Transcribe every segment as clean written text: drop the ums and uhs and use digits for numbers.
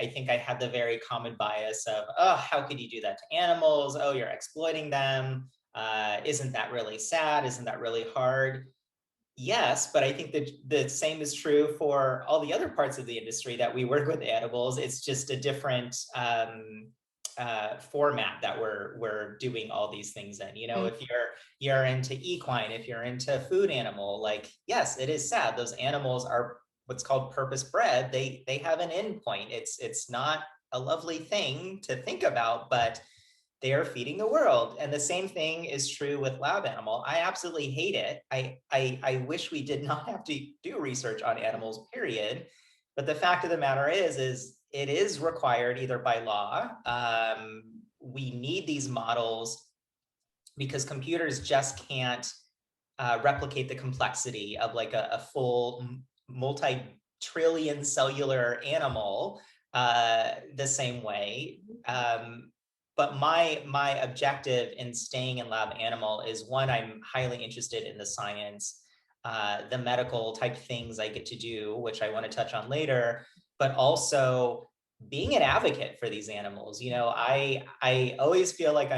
I think I had the very common bias of, oh, how could you do that to animals? Oh, you're exploiting them. Isn't that really sad? Isn't that really hard? Yes, but I think that the same is true for all the other parts of the industry that we work with animals. It's just a different format that we're doing all these things in. You know, if you're into equine, if you're into food animal, like, yes, it is sad. Those animals are what's called purpose bred. They have an end point. It's not a lovely thing to think about, but they are feeding the world. And the same thing is true with lab animal. I absolutely hate it. I wish we did not have to do research on animals, period. But the fact of the matter is it is required either by law. We need these models because computers just can't replicate the complexity of like a full multi-trillion cellular animal the same way. But my objective in staying in lab animal is, one, I'm highly interested in the science, the medical type things I get to do, which I want to touch on later, but also being an advocate for these animals. You know, I always feel like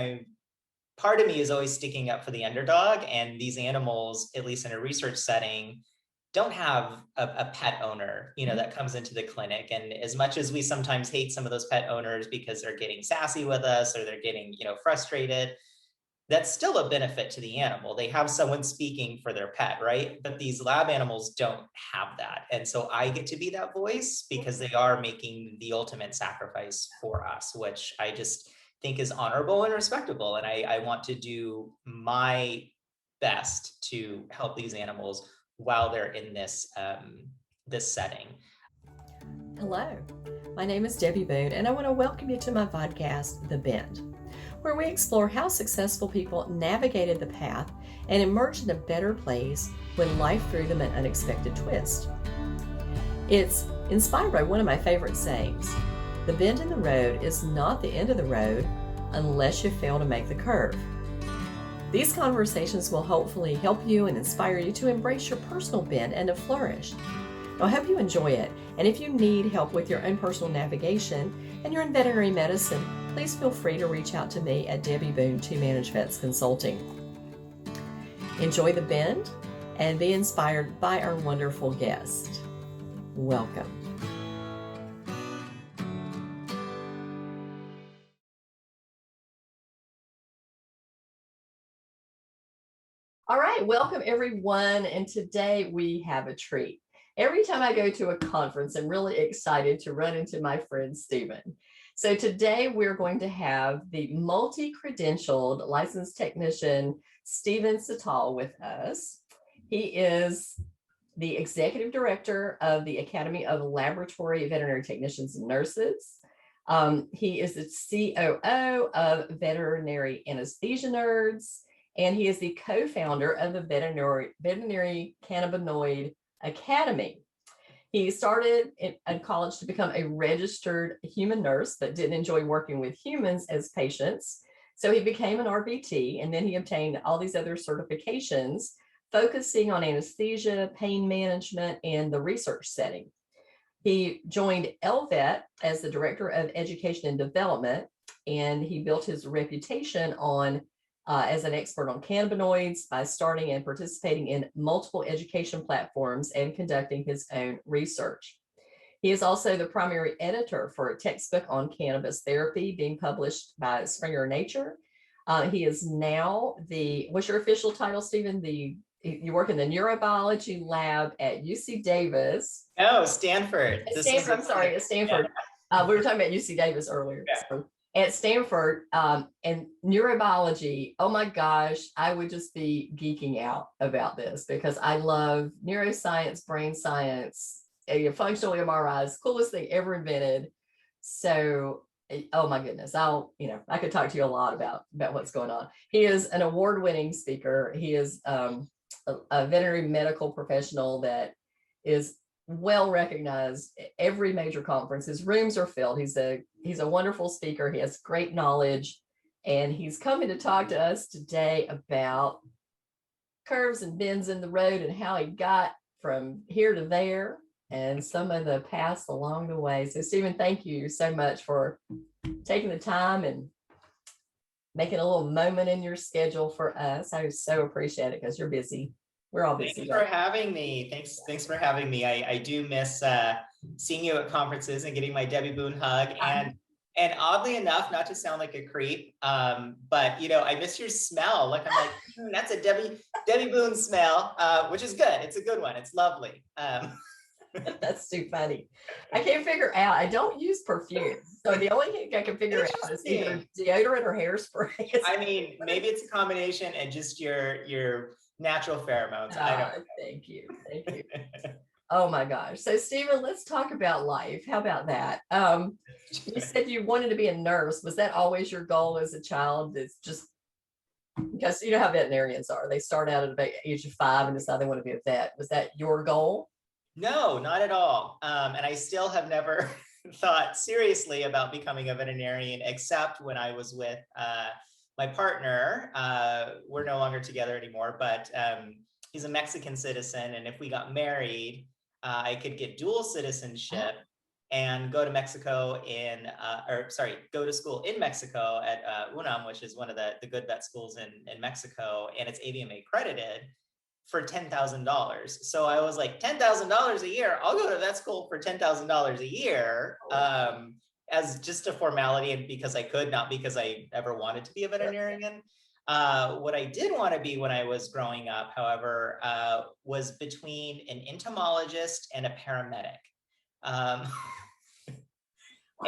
part of me is always sticking up for the underdog, and these animals, at least in a research setting, don't have a pet owner, you know, that comes into the clinic. And as much as we sometimes hate some of those pet owners because they're getting sassy with us or they're getting, you know, frustrated, that's still a benefit to the animal. They have someone speaking for their pet, right? But these lab animals don't have that. And so I get to be that voice because they are making the ultimate sacrifice for us, which I just think is honorable and respectable. And I want to do my best to help these animals while they're in this setting. Hello, my name is Debbie Boone, and I want to welcome you to my podcast, The Bend, where we explore how successful people navigated the path and emerged in a better place when life threw them an unexpected twist. It's inspired by one of my favorite sayings: the bend in the road is not the end of the road unless you fail to make the curve. These conversations will hopefully help you and inspire you to embrace your personal bend and to flourish. I hope you enjoy it, and if you need help with your own personal navigation and you're in veterinary medicine, please feel free to reach out to me at Debbie Boone 2 Manage Vets Consulting. Enjoy the bend and be inspired by our wonderful guest. Welcome. All right, welcome everyone, and today we have a treat. Every time I go to a conference, I'm really excited to run into my friend Stephen. So today we're going to have the multi-credentialed licensed technician Stephen Cital with us. He is the executive director of the Academy of Laboratory Veterinary Technicians and Nurses. He is the COO of Veterinary Anesthesia Nerds, and he is the co-founder of the Veterinary Cannabinoid Academy. He started in college to become a registered human nurse, but didn't enjoy working with humans as patients. So he became an RVT, and then he obtained all these other certifications, focusing on anesthesia, pain management, and the research setting. He joined LVET as the director of education and development, and he built his reputation on as an expert on cannabinoids by starting and participating in multiple education platforms and conducting his own research. He is also the primary editor for a textbook on cannabis therapy being published by Springer Nature. He is now what's your official title, Stephen? You work in the neurobiology lab at UC Davis. Oh, Stanford. Stanford, I'm sorry, at Stanford. Yeah. We were talking about UC Davis earlier. Yeah. So, at Stanford, and neurobiology, oh my gosh, I would just be geeking out about this because I love neuroscience, brain science, functional MRIs, coolest thing ever invented. So, oh my goodness, I could talk to you a lot about what's going on. He is an award-winning speaker. He is a veterinary medical professional that is well recognized at every major conference. His rooms are filled. He's a wonderful speaker. He has great knowledge, and he's coming to talk to us today about curves and bends in the road and how he got from here to there. and some of the paths along the way. So Stephen, thank you so much for taking the time and making a little moment in your schedule for us. I so appreciate it because you're busy. We're all busy. Thanks for having me. Thanks for having me. I do miss seeing you at conferences and getting my Debbie Boone hug. And oddly enough, not to sound like a creep, but I miss your smell. Like I'm like, that's a Debbie Boone smell, which is good. It's a good one. It's lovely. That's too funny. I can't figure out. I don't use perfume, so the only thing I can figure out is either deodorant or hairspray. I mean, maybe it's a combination and just your natural pheromones. I don't know. Thank you. Oh my gosh. So Stephen, let's talk about life. How about that? You said you wanted to be a nurse. Was that always your goal as a child? It's just because you know how veterinarians are. They start out at the age of 5 and decide they want to be a vet. Was that your goal? No, not at all. And I still have never thought seriously about becoming a veterinarian, except when I was with my partner. We're no longer together anymore, but he's a Mexican citizen. And if we got married, I could get dual citizenship and go to Mexico go to school in Mexico at UNAM, which is one of the good vet schools in Mexico, and it's AVMA accredited for $10,000. So I was like, $10,000 a year, I'll go to vet school for $10,000 a year as just a formality, and because I could, not because I ever wanted to be a veterinarian. What I did want to be when I was growing up, however, was between an entomologist and a paramedic.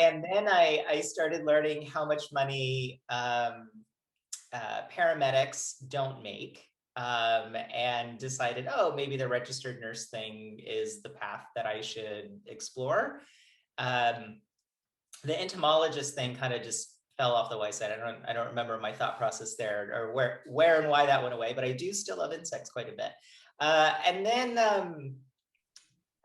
And then I started learning how much money paramedics don't make, and decided, maybe the registered nurse thing is the path that I should explore. The entomologist thing kind of just fell off the wayside. I don't remember my thought process there, or where and why that went away, but I do still love insects quite a bit. And then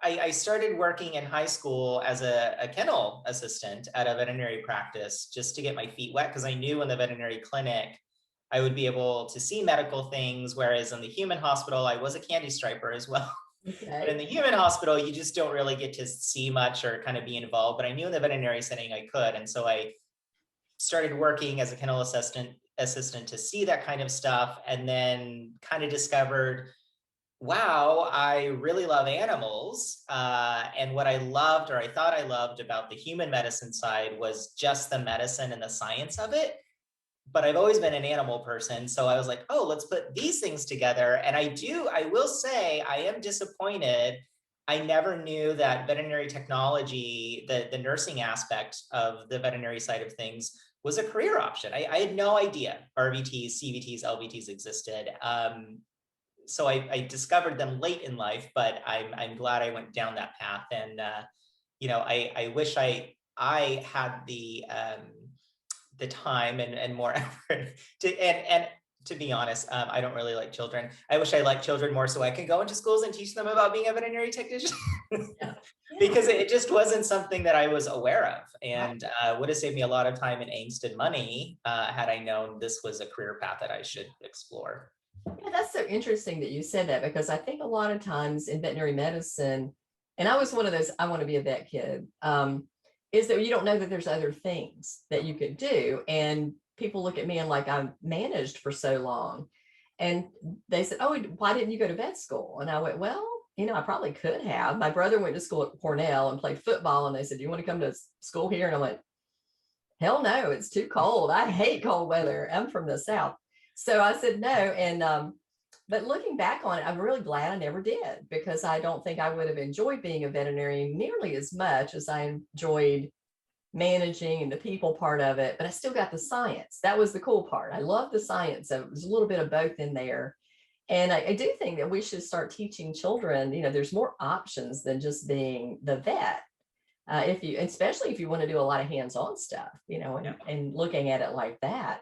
I started working in high school as a kennel assistant at a veterinary practice, just to get my feet wet, because I knew in the veterinary clinic I would be able to see medical things, whereas in the human hospital, I was a candy striper as well. Okay. But in the human hospital, you just don't really get to see much or kind of be involved. But I knew in the veterinary setting I could. And so I started working as a kennel assistant to see that kind of stuff, and then kind of discovered, wow, I really love animals. And what I loved, or I thought I loved, about the human medicine side was just the medicine and the science of it. But I've always been an animal person. So I was like, let's put these things together. And I will say, I am disappointed. I never knew that veterinary technology, the nursing aspect of the veterinary side of things, was a career option. I had no idea RVTs, CVTs, LVTs existed. So I discovered them late in life, but I'm glad I went down that path. And I wish I had the time and more effort to be honest, I don't really like children. I wish I liked children more, so I could go into schools and teach them about being a veterinary technician. Because it just wasn't something that I was aware of, and would have saved me a lot of time and angst and money had I known this was a career path that I should explore. Yeah, that's so interesting that you said that, because I think a lot of times in veterinary medicine, and I was one of those, I want to be a vet kid, is that you don't know that there's other things that you could do. And people look at me and like, I've managed for so long. And they said, why didn't you go to vet school? And I went, well, I probably could have. My brother went to school at Cornell and played football. And they said, do you want to come to school here? And I went, hell no, it's too cold. I hate cold weather. I'm from the South. So I said no. And but looking back on it, I'm really glad I never did, because I don't think I would have enjoyed being a veterinarian nearly as much as I enjoyed managing and the people part of it. But I still got the science. That was the cool part. I love the science. So it was a little bit of both in there. And I do think that we should start teaching children, there's more options than just being the vet. Especially if you want to do a lot of hands-on stuff, and looking at it like that.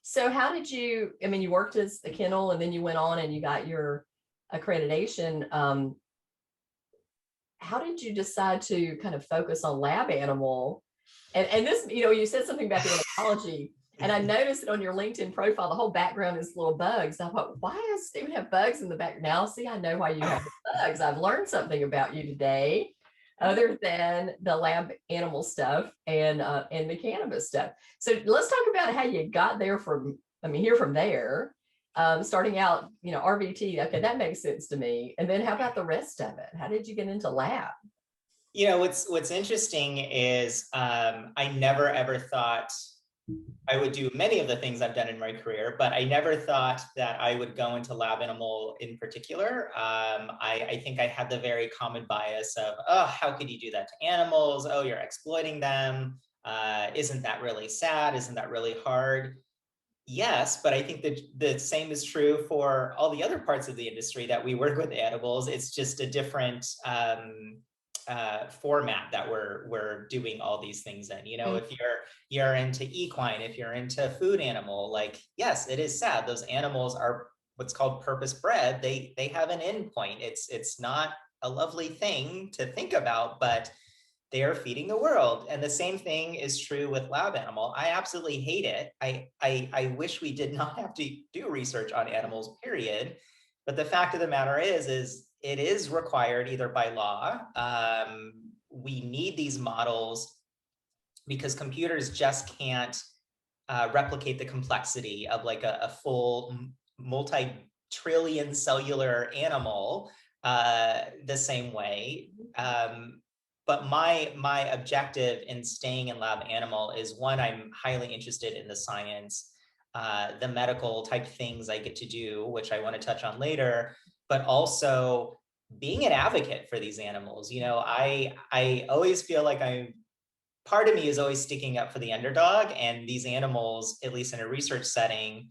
So how did you worked as a kennel, and then you went on and you got your accreditation. How did you decide to kind of focus on lab animal? And this, you said something about the analogy. And I noticed it on your LinkedIn profile, the whole background is little bugs. I thought, why does Stephen have bugs in the back? Now, see, I know why you have bugs. I've learned something about you today, other than the lab animal stuff and the cannabis stuff. So let's talk about how you got there here from there. Starting out, RVT, okay, that makes sense to me. And then how about the rest of it? How did you get into lab? What's interesting is I never ever thought I would do many of the things I've done in my career, but I never thought that I would go into lab animal in particular. I think I had the very common bias of, oh, how could you do that to animals? Oh, you're exploiting them. Isn't that really sad? Isn't that really hard? Yes, but I think that the same is true for all the other parts of the industry that we work with animals. It's just a different format that we're doing all these things in. If you're into equine, if you're into food animal, like, yes, it is sad. Those animals are what's called purpose bred. They have an endpoint. It's not a lovely thing to think about, but they are feeding the world. And the same thing is true with lab animal. I absolutely hate it. I wish we did not have to do research on animals, period. But the fact of the matter is it is required either by law. We need these models because computers just can't replicate the complexity of like a full multi-trillion cellular animal the same way. But my objective in staying in lab animal is, one, I'm highly interested in the science, the medical type things I get to do, which I want to touch on later, but also being an advocate for these animals. I always feel like part of me is always sticking up for the underdog, and these animals, at least in a research setting,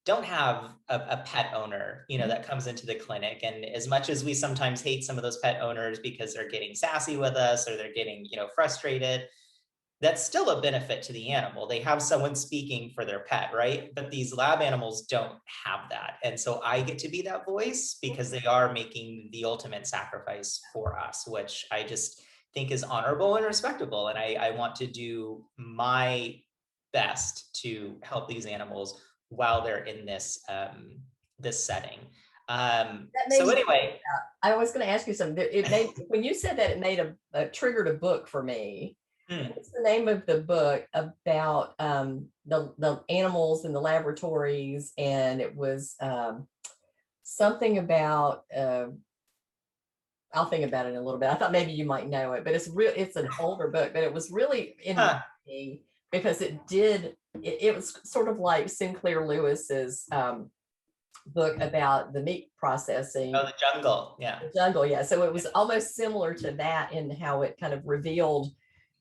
don't have a pet owner, that comes into the clinic. And as much as we sometimes hate some of those pet owners because they're getting sassy with us or they're getting, frustrated, that's still a benefit to the animal. They have someone speaking for their pet, right? But these lab animals don't have that. And so I get to be that voice because they are making the ultimate sacrifice for us, which I just think is honorable and respectable. And I want to do my best to help these animals while they're in this setting. So anyway, I was going to ask you something. When you said that, it made a triggered a book for me. What's the name of the book about the animals in the laboratories? And it was something about. I'll think about it in a little bit. I thought maybe you might know it, but it's an older book, but it was really interesting because it was sort of like Sinclair Lewis's book about the meat processing. Oh, the jungle. Yeah. The jungle. Yeah. So it was almost similar to that in how it kind of revealed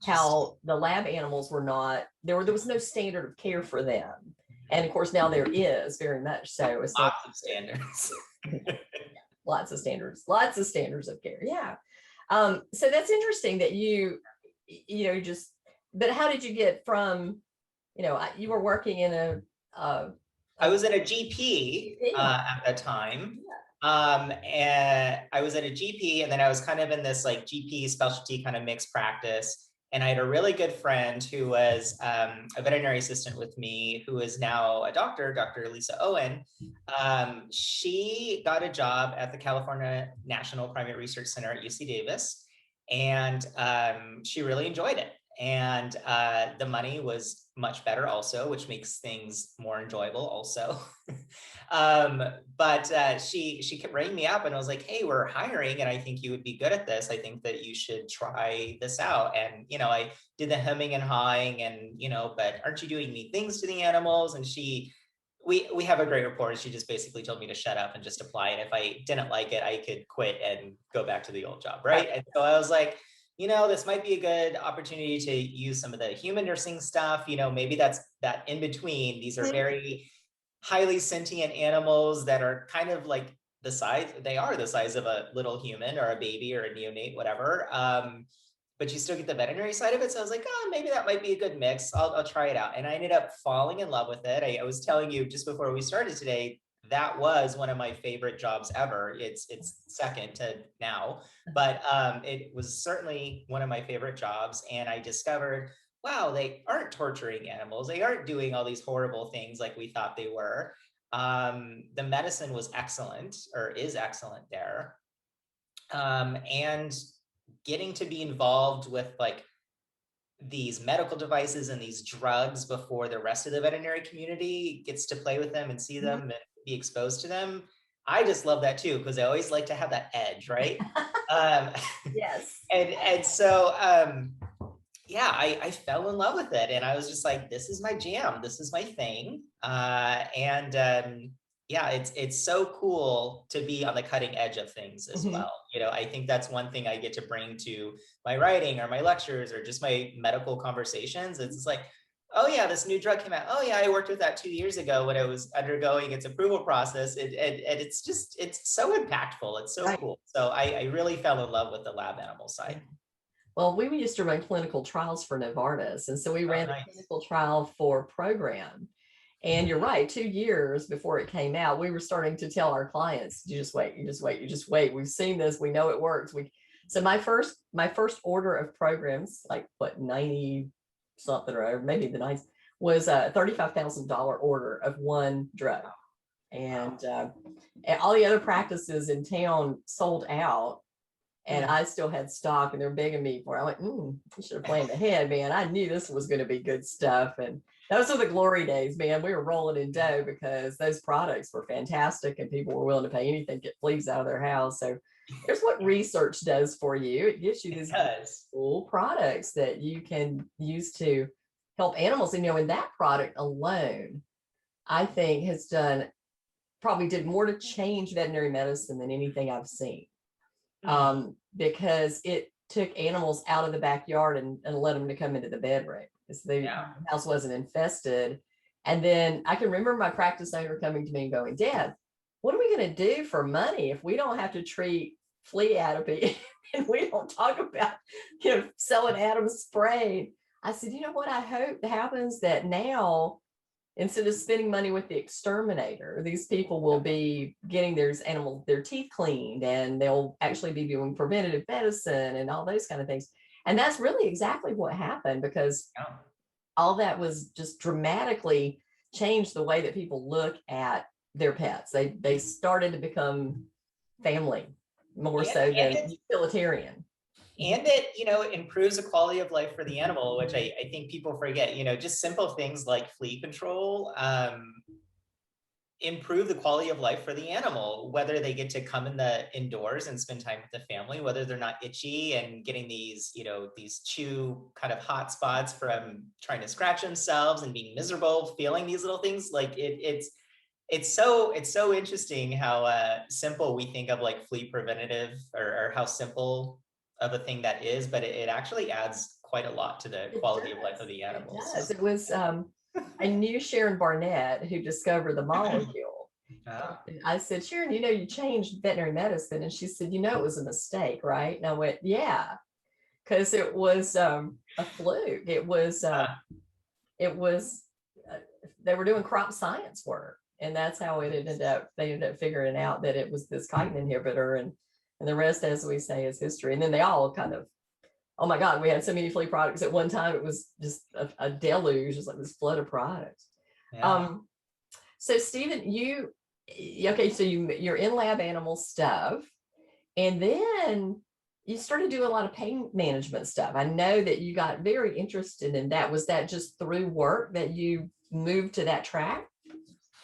how the lab animals were not, there was no standard of care for them. And of course, now there is very much so. Lots of standards. Lots of standards of care. Yeah. So that's interesting that but how did you get from, you were working in I was at a GP at that time. And I was at a GP, and then I was kind of in this like GP specialty kind of mixed practice. And I had a really good friend who was a veterinary assistant with me, who is now a doctor, Dr. Lisa Owen. She got a job at the California National Primate Research Center at UC Davis, and she really enjoyed it. And the money was much better also, which makes things more enjoyable also. But she kept ringing me up and I was like, hey, we're hiring and I think you would be good at this. I think that you should try this out. And, I did the hemming and hawing and, but aren't you doing neat things to the animals? And we have a great rapport. She just basically told me to shut up and just apply. And if I didn't like it, I could quit and go back to the old job. Right. And so I was like, this might be a good opportunity to use some of the human nursing stuff. Maybe that's that in between. These are very highly sentient animals that are kind of like they are the size of a little human or a baby or a neonate, whatever. But you still get the veterinary side of it. So I was like, oh, maybe that might be a good mix. I'll try it out. And I ended up falling in love with it. I was telling you just before we started today, that was one of my favorite jobs ever. It's second to now, but it was certainly one of my favorite jobs. And I discovered wow, they aren't torturing animals. They aren't doing all these horrible things like we thought they were. The medicine was excellent, or is excellent there. And getting to be involved with like these medical devices and these drugs before the rest of the veterinary community gets to play with them and see them and be exposed to them. I just love that too, because I always like to have that edge, right? um, Yes. and so yeah, I fell in love with it, and I was just like, this is my jam, this is my thing. Yeah, it's so cool to be on the cutting edge of things as Mhm. well. I think that's one thing I get to bring to my writing or my lectures or just my medical conversations. It's just like, oh yeah, this new drug came out. Oh yeah, I worked with that 2 years ago when it was undergoing its approval process. And it's so impactful. It's so Right. cool. So I really fell in love with the lab animal Yeah. side. Well, we used to run clinical trials for Novartis. And so we Oh, ran a nice. clinical trial for program. And you're right, 2 years before it came out, we were starting to tell our clients, you just wait, you just wait, you just wait. We've seen this, we know it works. So my first order of programs, like what, 90 something or maybe the 90s, was a $35,000 order of one drug. And all the other practices in town sold out. And I still had stock and they're begging me for it. I went, you should have planned ahead, man. I knew this was going to be good stuff. And those were the glory days, man. We were rolling in dough because those products were fantastic and people were willing to pay anything to get fleas out of their house. So here's what research does for you. It gives you It these does. cool products that you can use to help animals. And, and that product alone, I think probably did more to change veterinary medicine than anything I've seen. Because it took animals out of the backyard and let them to come into the bedroom because the house wasn't infested. And then I can remember my practice owner coming to me and going, Dad, what are we going to do for money if we don't have to treat flea atopy and we don't talk about, selling Adam's spray? I said, you know what I hope happens that now, instead of spending money with the exterminator, these people will be getting their teeth cleaned, and they'll actually be doing preventative medicine and all those kind of things. And that's really exactly what happened, because all that was just dramatically changed the way that people look at their pets. They started to become family more so than utilitarian. And it improves the quality of life for the animal, which I think people forget. Just simple things like flea control improve the quality of life for the animal, whether they get to come in the indoors and spend time with the family, whether they're not itchy and getting these chew kind of hot spots from trying to scratch themselves and being miserable, feeling these little things. Like it's so interesting how simple we think of like flea preventative, or how simple of a thing that is, but it actually adds quite a lot to the quality of life of the animals. It does. It was I knew Sharon Barnett, who discovered the molecule. I said, Sharon, you changed veterinary medicine. And she said, it was a mistake, right? And I went, yeah, because it was a fluke. It was they were doing crop science work. And that's how they ended up figuring out that it was this chitin inhibitor, and the rest, as we say, is history. And then they all kind of, oh my God, we had so many flea products at one time. It was just a deluge, just like this flood of products. So Stephen, so you're in lab animal stuff, and then you started doing a lot of pain management stuff. I know that you got very interested in that. Was that just through work that you moved to that track?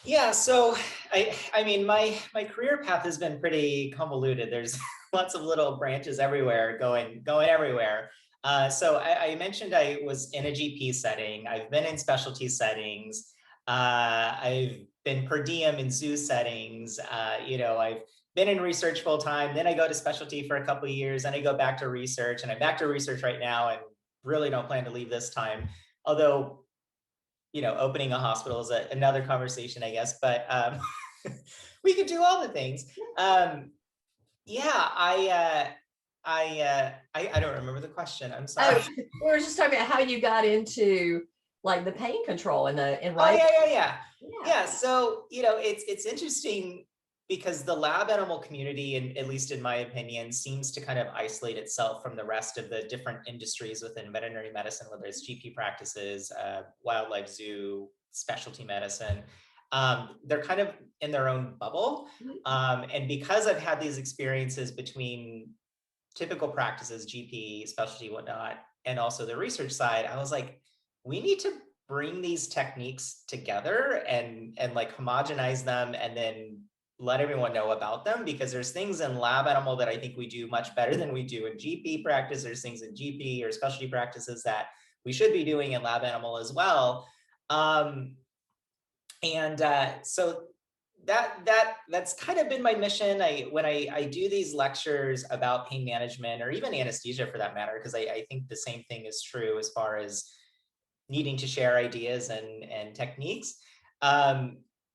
Yeah, so I mean, my career path has been pretty convoluted. There's lots of little branches everywhere, going everywhere. So I mentioned I was in a GP setting. I've been in specialty settings. I've been per diem in zoo settings. I've been in research full time. Then I go to specialty for a couple of years, and I go back to research, and I'm back to research right now, and really don't plan to leave this time. Although, opening a hospital is another conversation, I guess, but we could do all the things. I don't remember the question. I'm sorry. Oh, we were just talking about how you got into like the pain control and writing. Yeah. So, it's interesting. because the lab animal community, and at least in my opinion, seems to kind of isolate itself from the rest of the different industries within veterinary medicine, whether it's GP practices, wildlife zoo, specialty medicine. They're kind of in their own bubble. And because I've had these experiences between typical practices, GP, specialty, whatnot, and also the research side, I was like, we need to bring these techniques together and like homogenize them and then let everyone know about them, because there's things in lab animal that I think we do much better than we do in GP practice. There's things in GP or specialty practices that we should be doing in lab animal as well. So that's kind of been my mission. When I do these lectures about pain management, or even anesthesia for that matter, because I think the same thing is true as far as needing to share ideas and techniques.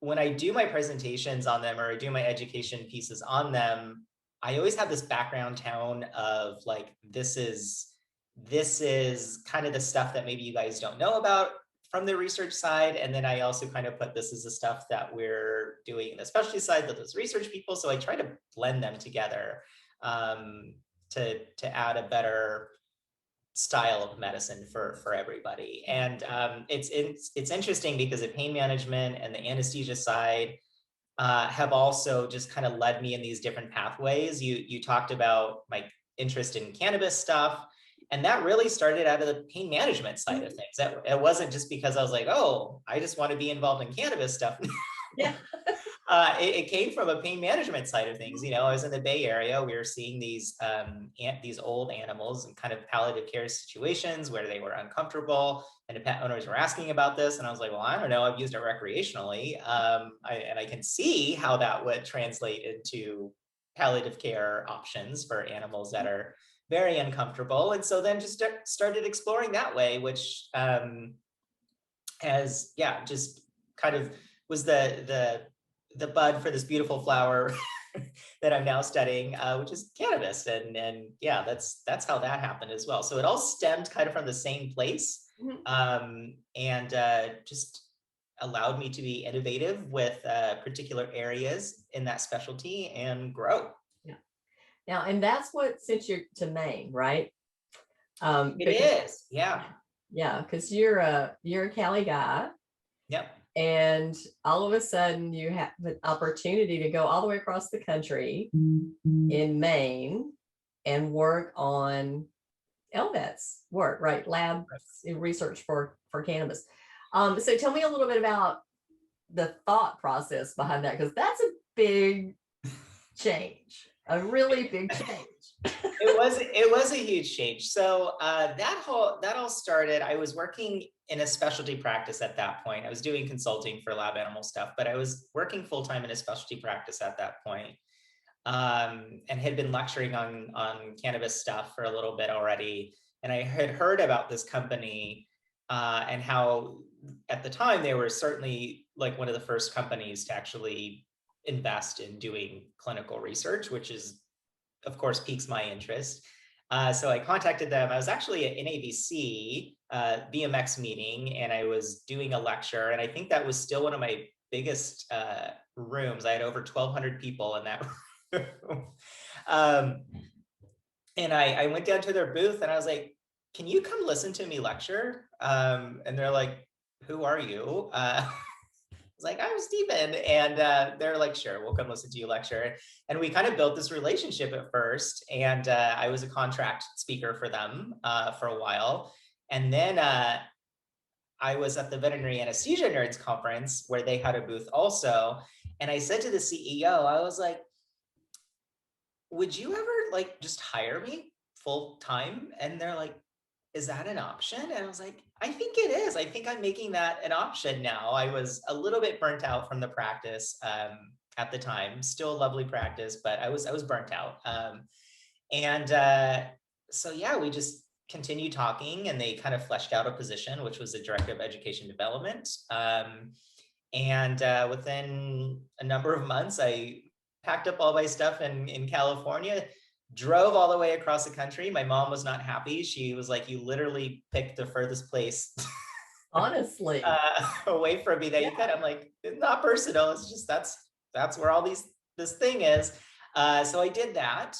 When I do my presentations on them, or I do my education pieces on them, I always have this background tone of like, this is kind of the stuff that maybe you guys don't know about from the research side. And then I also kind of put, this is the stuff that we're doing in the specialty side with those research people. So I try to blend them together to add a better style of medicine for everybody. And it's interesting because the pain management and the anesthesia side have also just kind of led me in these different pathways. You talked about my interest in cannabis stuff, and that really started out of the pain management side of things. It wasn't just because I was like, oh, I just want to be involved in cannabis stuff. Yeah. It came from a pain management side of things. I was in the Bay Area. We were seeing these old animals in kind of palliative care situations where they were uncomfortable, and the pet owners were asking about this. And I was like, well, I don't know. I've used it recreationally, and I can see how that would translate into palliative care options for animals that are very uncomfortable. And so then just started exploring that way, which has just kind of was the bud for this beautiful flower that I'm now studying, which is cannabis. And that's how that happened as well. So it all stemmed kind of from the same place, and just allowed me to be innovative with particular areas in that specialty and grow. Yeah. Now, and that's what sent you to Maine, right? It is. Yeah. Yeah, because you're a Cali guy. Yep. And all of a sudden you have the opportunity to go all the way across the country in Maine and work on LVET's work, right? Lab research for cannabis. So tell me a little bit about the thought process behind that, because that's a big change, a really big change. It was a huge change. So that all started. I was working in a specialty practice at that point. I was doing consulting for lab animal stuff, but I was working full time in a specialty practice at that point, and had been lecturing on cannabis stuff for a little bit already. And I had heard about this company and how at the time they were certainly like one of the first companies to actually invest in doing clinical research, which is, of course, piques my interest. So I contacted them. I was actually at NABC BMX meeting, and I was doing a lecture. And I think that was still one of my biggest rooms. I had over 1,200 people in that room. And I went down to their booth and I was like, can you come listen to me lecture? And they're like, who are you? Like, I'm Stephen. And they're like, sure, we'll come listen to you lecture. And we kind of built this relationship at first. And I was a contract speaker for them for a while. And then I was at the Veterinary Anesthesia Nerds Conference where they had a booth also. And I said to the CEO, I was like, would you ever like just hire me full time? And they're like, is that an option? And I was like, I think it is. I think I'm making that an option now. I was a little bit burnt out from the practice at the time. Still a lovely practice, but I was burnt out. So yeah, we just continued talking, and they kind of fleshed out a position, which was the director of education development. Within a number of months, I packed up all my stuff in California, drove all the way across the country. My mom was not happy. She was like, you literally picked the furthest place honestly away from me that you could. I'm like, it's not personal. It's just that's where all these this thing is. So I did that,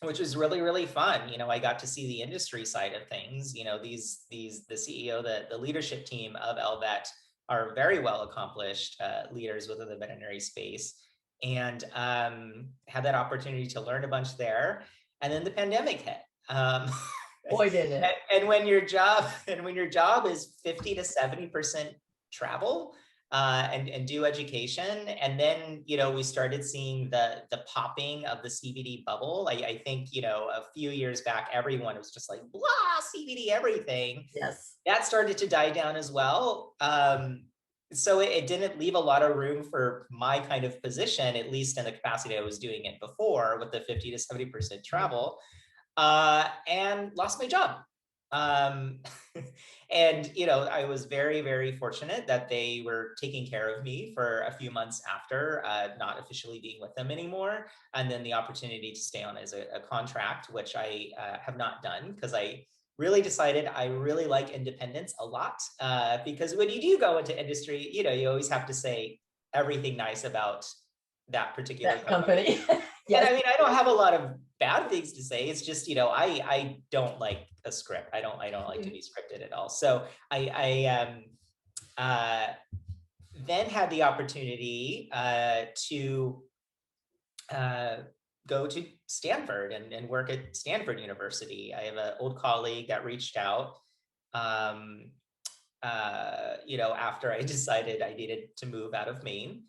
which was really, really fun. I got to see the industry side of things. The CEO, the leadership team of LVET are very well accomplished leaders within the veterinary space, and had that opportunity to learn a bunch there. And then the pandemic hit. Boy, didn't it. And when your job is 50 to 70% travel, and do education. And then, we started seeing the popping of the CBD bubble. I think, a few years back, everyone was just like, blah, CBD everything. Yes. That started to die down as well. So it didn't leave a lot of room for my kind of position, at least in the capacity I was doing it before, with the 50 to 70% travel, and lost my job. And, I was very, very fortunate that they were taking care of me for a few months after, not officially being with them anymore. And then the opportunity to stay on as a contract, which I have not done, because I really decided I really like independence a lot, because when you do go into industry, you always have to say everything nice about that particular company. Yes. And I mean, I don't have a lot of bad things to say. It's just, I don't like a script. I don't like to be scripted at all. So I then had the opportunity to go to Stanford and work at Stanford University. I have an old colleague that reached out, after I decided I needed to move out of Maine.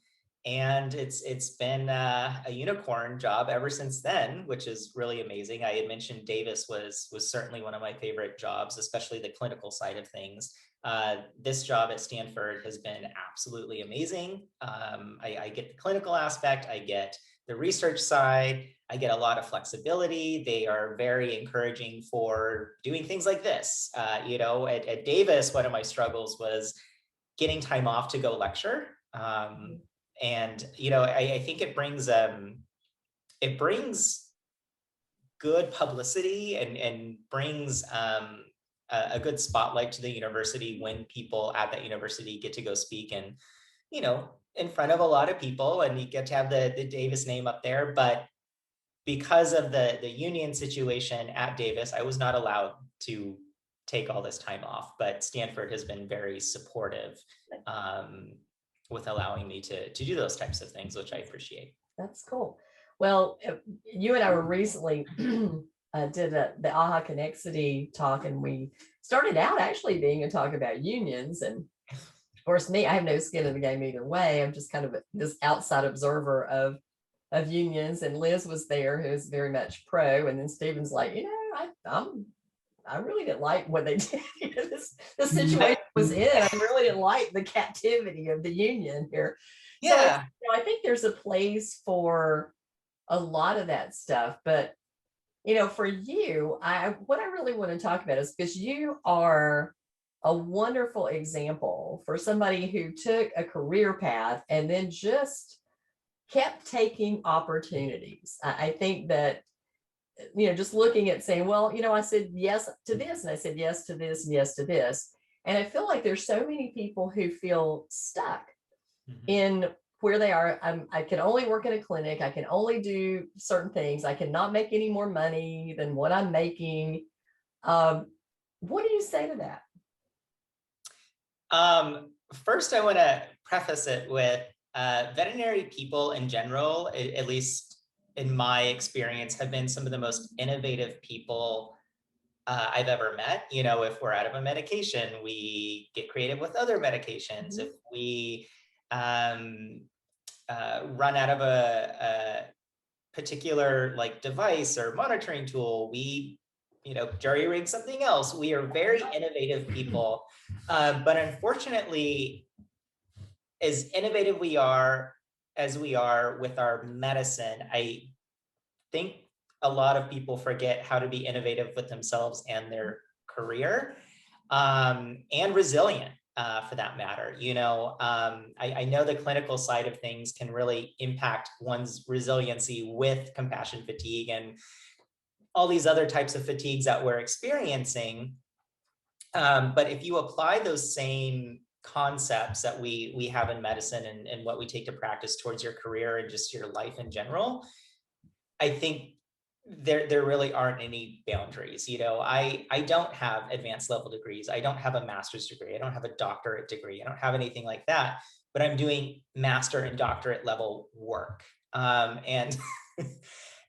And it's been a unicorn job ever since then, which is really amazing. I had mentioned Davis was certainly one of my favorite jobs, especially the clinical side of things. This job at Stanford has been absolutely amazing. I get the clinical aspect, I get the research side, I get a lot of flexibility. They are very encouraging for doing things like this. At Davis, one of my struggles was getting time off to go lecture. And, I think it brings good publicity and brings a good spotlight to the university when people at that university get to go speak and, in front of a lot of people, and you get to have the Davis name up there. But because of the union situation at Davis, I was not allowed to take all this time off, but Stanford has been very supportive, with allowing me to do those types of things, which I appreciate. That's cool. Well, you and I were recently did the AHA Connexity talk, and we started out actually being a talk about unions. And of course, I have no skin in the game either way. I'm just kind of this outside observer of unions. And Liz was there, who's very much pro. And then Stephen's like, I really didn't like what they did. The situation was in. I really didn't like the captivity of the union here. Yeah. So I think there's a place for a lot of that stuff. But, for you, what I really want to talk about is because you are a wonderful example for somebody who took a career path and then just kept taking opportunities. I think that, just looking at saying, well, I said yes to this, and I said yes to this, and yes to this. And I feel like there's so many people who feel stuck in where they are. I can only work in a clinic. I can only do certain things. I cannot make any more money than what I'm making. What do you say to that? First, I want to preface it with veterinary people in general, at least in my experience, have been some of the most innovative people I've ever met. If we're out of a medication, we get creative with other medications. If we run out of a particular device or monitoring tool, we jury rig something else. We are very innovative people, but unfortunately, as innovative as we are with our medicine, I think a lot of people forget how to be innovative with themselves and their career, and resilient, for that matter. I know the clinical side of things can really impact one's resiliency with compassion fatigue and all these other types of fatigues that we're experiencing. But if you apply those same concepts that we have in medicine and what we take to practice towards your career and just your life in general, I think there really aren't any boundaries. I don't have advanced level degrees. I don't have a master's degree. I don't have a doctorate degree. I don't have anything like that, but I'm doing master and doctorate level work. And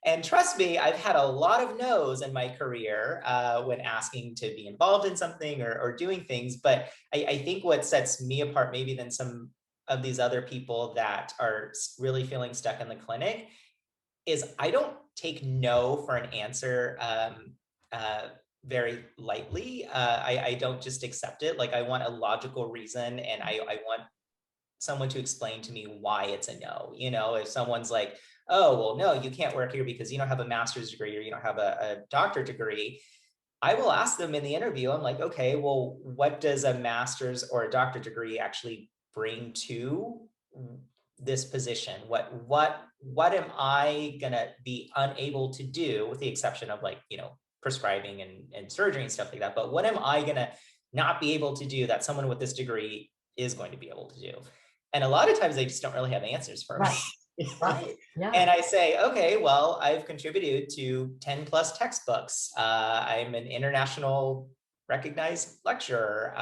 and trust me, I've had a lot of no's in my career when asking to be involved in something or doing things. But I think what sets me apart maybe than some of these other people that are really feeling stuck in the clinic is I don't take no for an answer very lightly. I don't just accept it. Like I want a logical reason, and I want someone to explain to me why it's a no. If someone's like, oh, well, no, you can't work here because you don't have a master's degree or you don't have a doctorate degree, I will ask them in the interview. I'm like, okay, well, what does a master's or a doctorate degree actually bring to this position? What am I gonna be unable to do, with the exception of prescribing and surgery and stuff like that? But what am I gonna not be able to do that someone with this degree is going to be able to do? And a lot of times they just don't really have answers for me. Right. Yeah. And I say, okay, well, I've contributed to 10 plus textbooks. I'm an international recognized lecturer.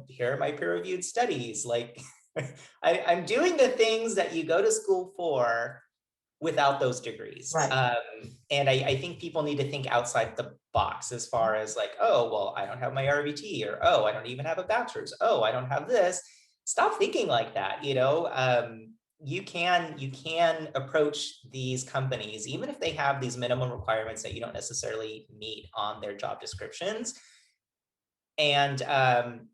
Here are my peer-reviewed studies. I'm doing the things that you go to school for without those degrees. Right. And I think people need to think outside the box as far as oh, well, I don't have my RVT, or, oh, I don't even have a bachelor's. Oh, I don't have this. Stop thinking like that. You can approach these companies, even if they have these minimum requirements that you don't necessarily meet on their job descriptions. And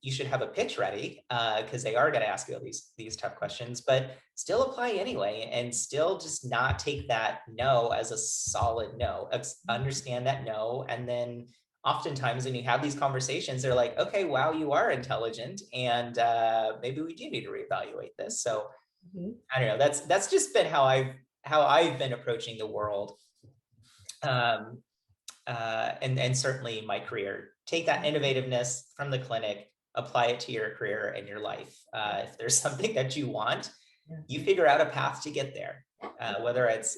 you should have a pitch ready because they are going to ask you all these tough questions, but still apply anyway, and still just not take that no as a solid no. Understand that no. And then oftentimes when you have these conversations, they're like, okay, wow, you are intelligent, and maybe we do need to reevaluate this. So I don't know. That's just been how I've been approaching the world, and certainly my career. Take that innovativeness from the clinic, apply it to your career and your life. If there's something that you want, you figure out a path to get there. Whether it's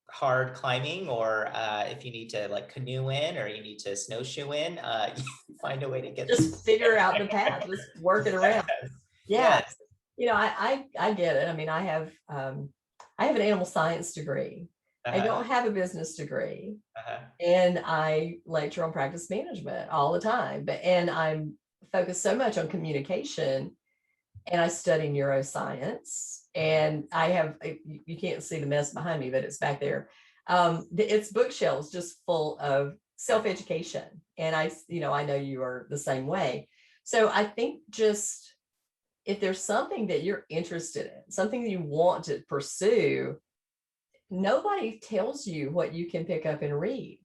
hard climbing, or if you need to canoe in, or you need to snowshoe in, you find a way to get. Just figure out the path. Just work it around. Yeah. Yes. I get it. I mean, I have an animal science degree. I don't have a business degree, and I lecture on practice management all the time. And I'm focused so much on communication, and I study neuroscience. And I have, you can't see the mess behind me, but it's back there. It's bookshelves just full of self-education, and I know you are the same way. So I think just if there's something that you're interested in, something that you want to pursue, nobody tells you what you can pick up and read.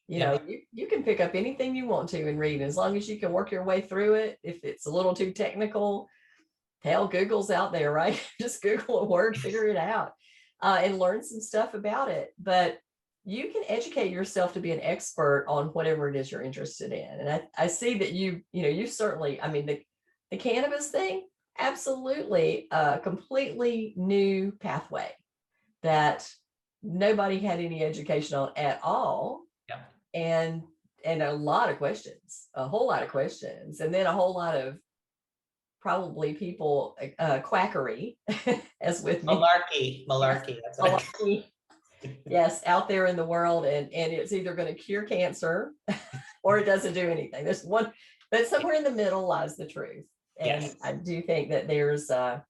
You can pick up anything you want to and read, as long as you can work your way through it. If it's a little too technical, hell, Google's out there, right? Just Google a word, figure it out, and learn some stuff about it. But you can educate yourself to be an expert on whatever it is you're interested in. And I see that you certainly, I mean, the cannabis thing, absolutely a completely new pathway that nobody had any education on at all. Yeah. And a lot of questions, a whole lot of questions, and then a whole lot of probably people quackery, as with me. Malarkey. That's what Malarkey. Yes, out there in the world, and it's either going to cure cancer or it doesn't do anything. There's one, but somewhere in the middle lies the truth. And yes, I do think that there's a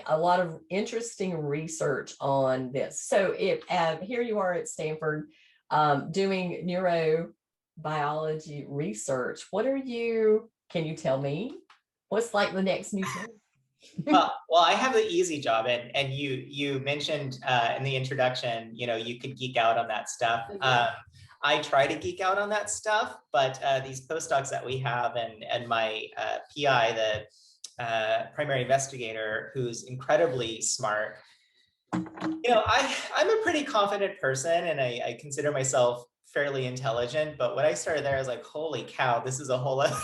lot of interesting research on this. So here you are at Stanford doing neurobiology research. Can you tell me what's the next new thing? Well, I have the easy job, and you mentioned in the introduction, you could geek out on that stuff. I try to geek out on that stuff, but these postdocs that we have, and my PI, the primary investigator, who's incredibly smart. I'm a pretty confident person, and I consider myself fairly intelligent. But when I started there, I was like, holy cow, this is a whole other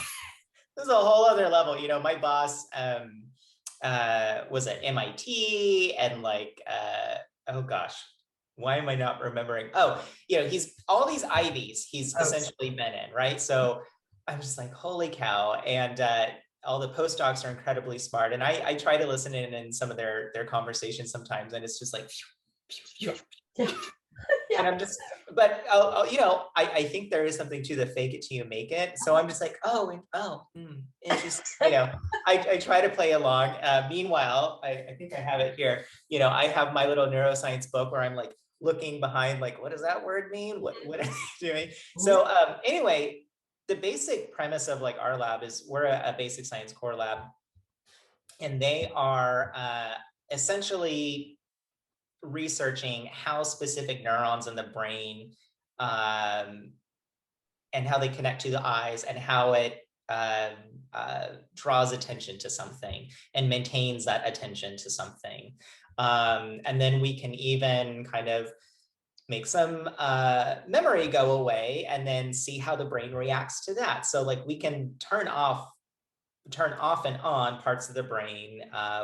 this is a whole other level. My boss was at MIT and oh gosh, why am I not remembering? Oh, he's all these Ivies he's Oh, essentially been in, right? So I'm just like, holy cow. And all the postdocs are incredibly smart. And I try to listen in some of their conversations sometimes. And it's just like, yeah. Yeah. and Yeah. I'm just, but I think there is something to the fake it till you make it. So I'm just like, interesting. I try to play along. Meanwhile, I think I have it here. I have my little neuroscience book where I'm like looking behind, like, what does that word mean? What are you doing? So anyway, the basic premise of like our lab is we're a basic science core lab, and they are essentially researching how specific neurons in the brain and how they connect to the eyes and how it draws attention to something and maintains that attention to something. And then we can even kind of make some memory go away and then see how the brain reacts to that. So like we can turn off and on parts of the brain.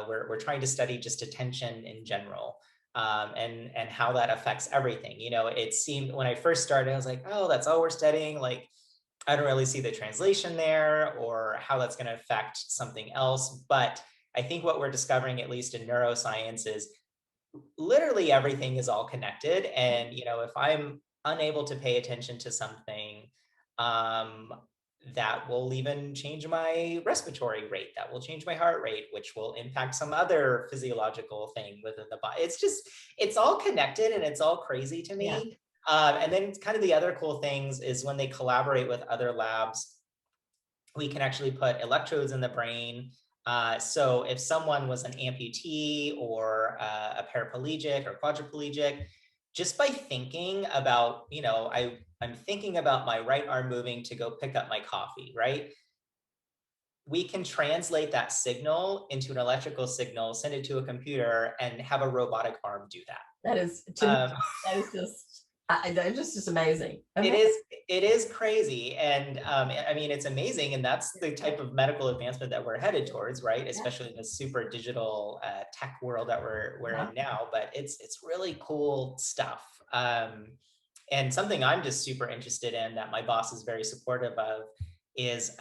We're trying to study just attention in general, and how that affects everything. It seemed when I first started, I was like, oh, that's all we're studying. Like, I don't really see the translation there or how that's going to affect something else. But I think what we're discovering, at least in neuroscience, is literally everything is all connected. And, if I'm unable to pay attention to something, that will even change my respiratory rate, that will change my heart rate, which will impact some other physiological thing within the body. It's all connected and it's all crazy to Yeah. me. And then kind of the other cool things is when they collaborate with other labs, we can actually put electrodes in the brain. So if someone was an amputee or a paraplegic or quadriplegic, just by thinking about, I'm thinking about my right arm moving to go pick up my coffee, right? We can translate that signal into an electrical signal, send it to a computer, and have a robotic arm do that. That is, to me, that is just amazing. It is crazy. And I mean, it's amazing. And that's the type of medical advancement that we're headed towards, right? Especially in the super digital tech world that we're in now. But it's really cool stuff. And something I'm just super interested in that my boss is very supportive of is,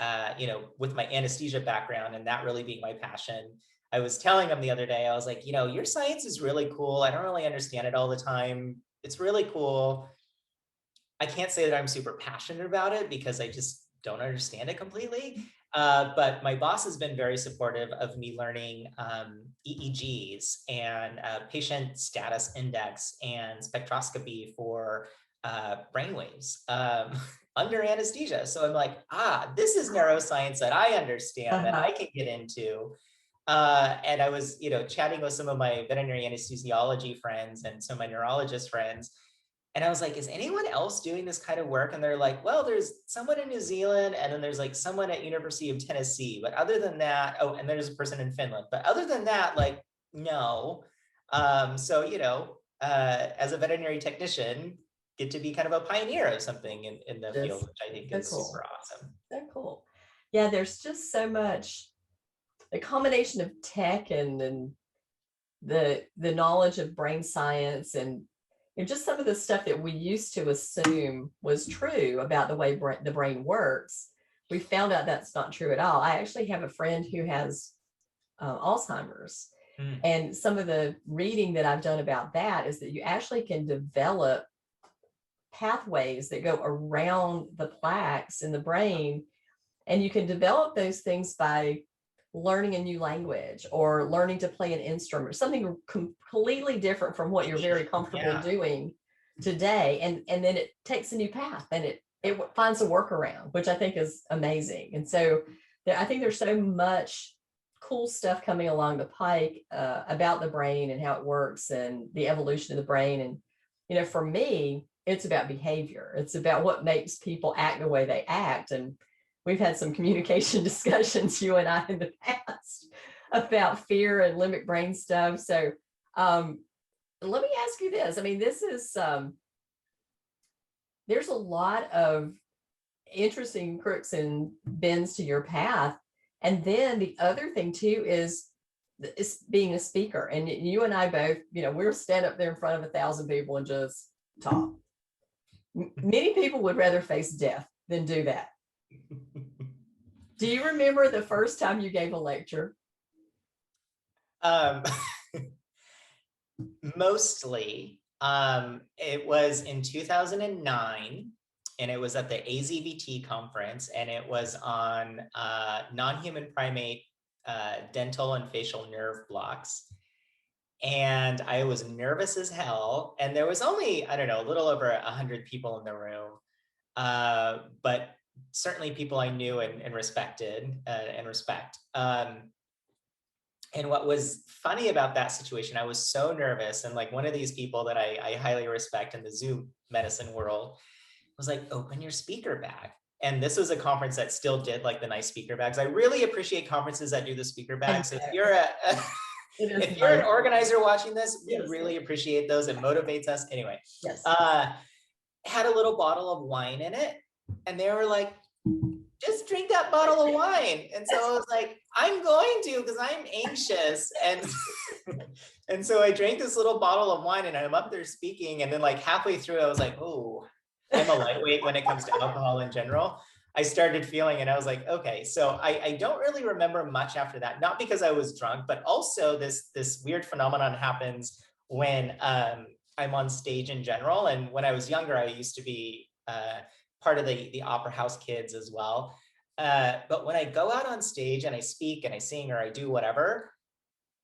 with my anesthesia background and that really being my passion. I was telling him the other day, I was like, your science is really cool. I don't really understand it all the time. It's really cool. I can't say that I'm super passionate about it because I just don't understand it completely. But my boss has been very supportive of me learning EEGs and patient status index and spectroscopy for brainwaves under anesthesia. So I'm like, this is neuroscience that I understand, that I can get into. And I was, chatting with some of my veterinary anesthesiology friends and some of my neurologist friends. And I was like, is anyone else doing this kind of work? And they're like, well, there's someone in New Zealand, and then there's like someone at University of Tennessee. But other than that, and there's a person in Finland. But other than that, like, no. So, as a veterinary technician, get to be kind of a pioneer of something in the field, which I think is super awesome. So cool. Yeah, there's just so much, a combination of tech and the knowledge of brain science and just some of the stuff that we used to assume was true about the way the brain works. We found out that's not true at all. I actually have a friend who has Alzheimer's. And some of the reading that I've done about that is that you actually can develop pathways that go around the plaques in the brain. And you can develop those things by learning a new language or learning to play an instrument, something completely different from what you're very comfortable doing today. And then it takes a new path and it finds a workaround, which I think is amazing. And so I think there's so much cool stuff coming along the pike about the brain and how it works and the evolution of the brain. And, for me, it's about behavior. It's about what makes people act the way they act. And we've had some communication discussions, you and I, in the past about fear and limbic brain stuff. So let me ask you this. I mean, this is, there's a lot of interesting crooks and bends to your path. And then the other thing too is being a speaker. And you and I both, we'll stand up there in front of 1,000 people and just talk. Many people would rather face death than do that. Do you remember the first time you gave a lecture? Mostly, it was in 2009, and it was at the AZVT conference, and it was on non-human primate dental and facial nerve blocks. And I was nervous as hell. And there was only, I don't know, a little over 100 people in the room, but certainly people I knew and respected and respect. And what was funny about that situation, I was so nervous. And like one of these people that I highly respect in the Zoom medicine world was like, open your speaker bag. And this was a conference that still did like the nice speaker bags. I really appreciate conferences that do the speaker bags. If you're if you're an organizer watching this, we really appreciate those. It motivates us. Anyway, yes. Had a little bottle of wine in it. And they were like, just drink that bottle of wine. And so I was like, I'm going to, because I'm anxious. And so I drank this little bottle of wine and I'm up there speaking. And then like halfway through, I was like, oh, I'm a lightweight when it comes to alcohol in general. I started feeling and I was like, okay, so I don't really remember much after that, not because I was drunk, but also this weird phenomenon happens when I'm on stage in general. And when I was younger, I used to be part of the Opera House Kids as well. But when I go out on stage and I speak and I sing or I do whatever,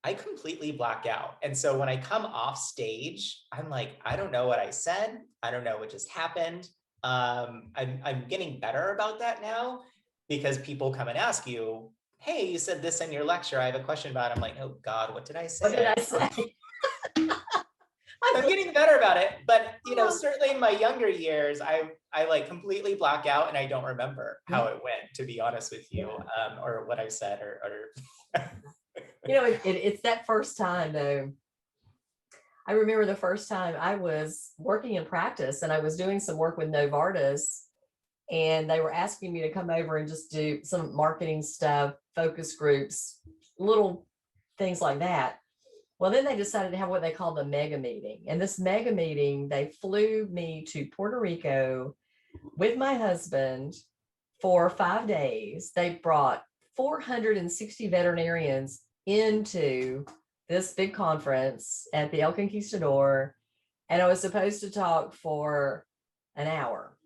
I completely black out. And so when I come off stage, I'm like, I don't know what I said. I don't know what just happened. I'm getting better about that now because people come and ask you, hey, you said this in your lecture. I have a question about it. I'm like, oh God, what did I say? What did I say? I'm getting better about it. But, certainly in my younger years, I like completely black out and I don't remember how it went, to be honest with you, or what I said or it's that first time though. I remember the first time I was working in practice and I was doing some work with Novartis and they were asking me to come over and just do some marketing stuff, focus groups, little things like that. Well, then they decided to have what they called a mega meeting. And this mega meeting, they flew me to Puerto Rico with my husband for 5 days. They brought 460 veterinarians into this big conference at the El Conquistador, and I was supposed to talk for an hour.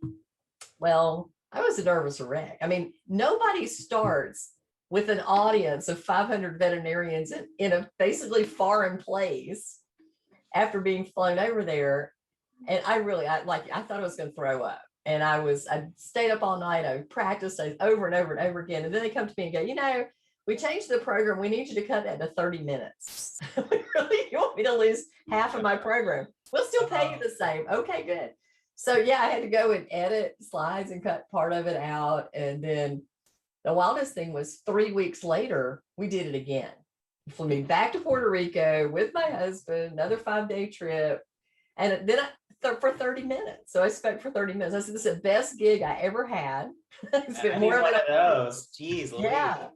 Well, I was a nervous wreck. I mean, nobody starts with an audience of 500 veterinarians in a basically foreign place after being flown over there. And I thought I was going to throw up. And I stayed up all night. I practiced over and over and over again. And then they come to me and go, we changed the program. We need you to cut that to 30 minutes. Really? You want me to lose half of my program? We'll still pay you the same. Okay, good. So yeah, I had to go and edit slides and cut part of it out. And then the wildest thing was 3 weeks later, we did it again. Flew me back to Puerto Rico with my husband, another 5-day trip. And then for 30 minutes. So I spoke for 30 minutes. I said, this is the best gig I ever had. It's been more of those. Jeez, yeah.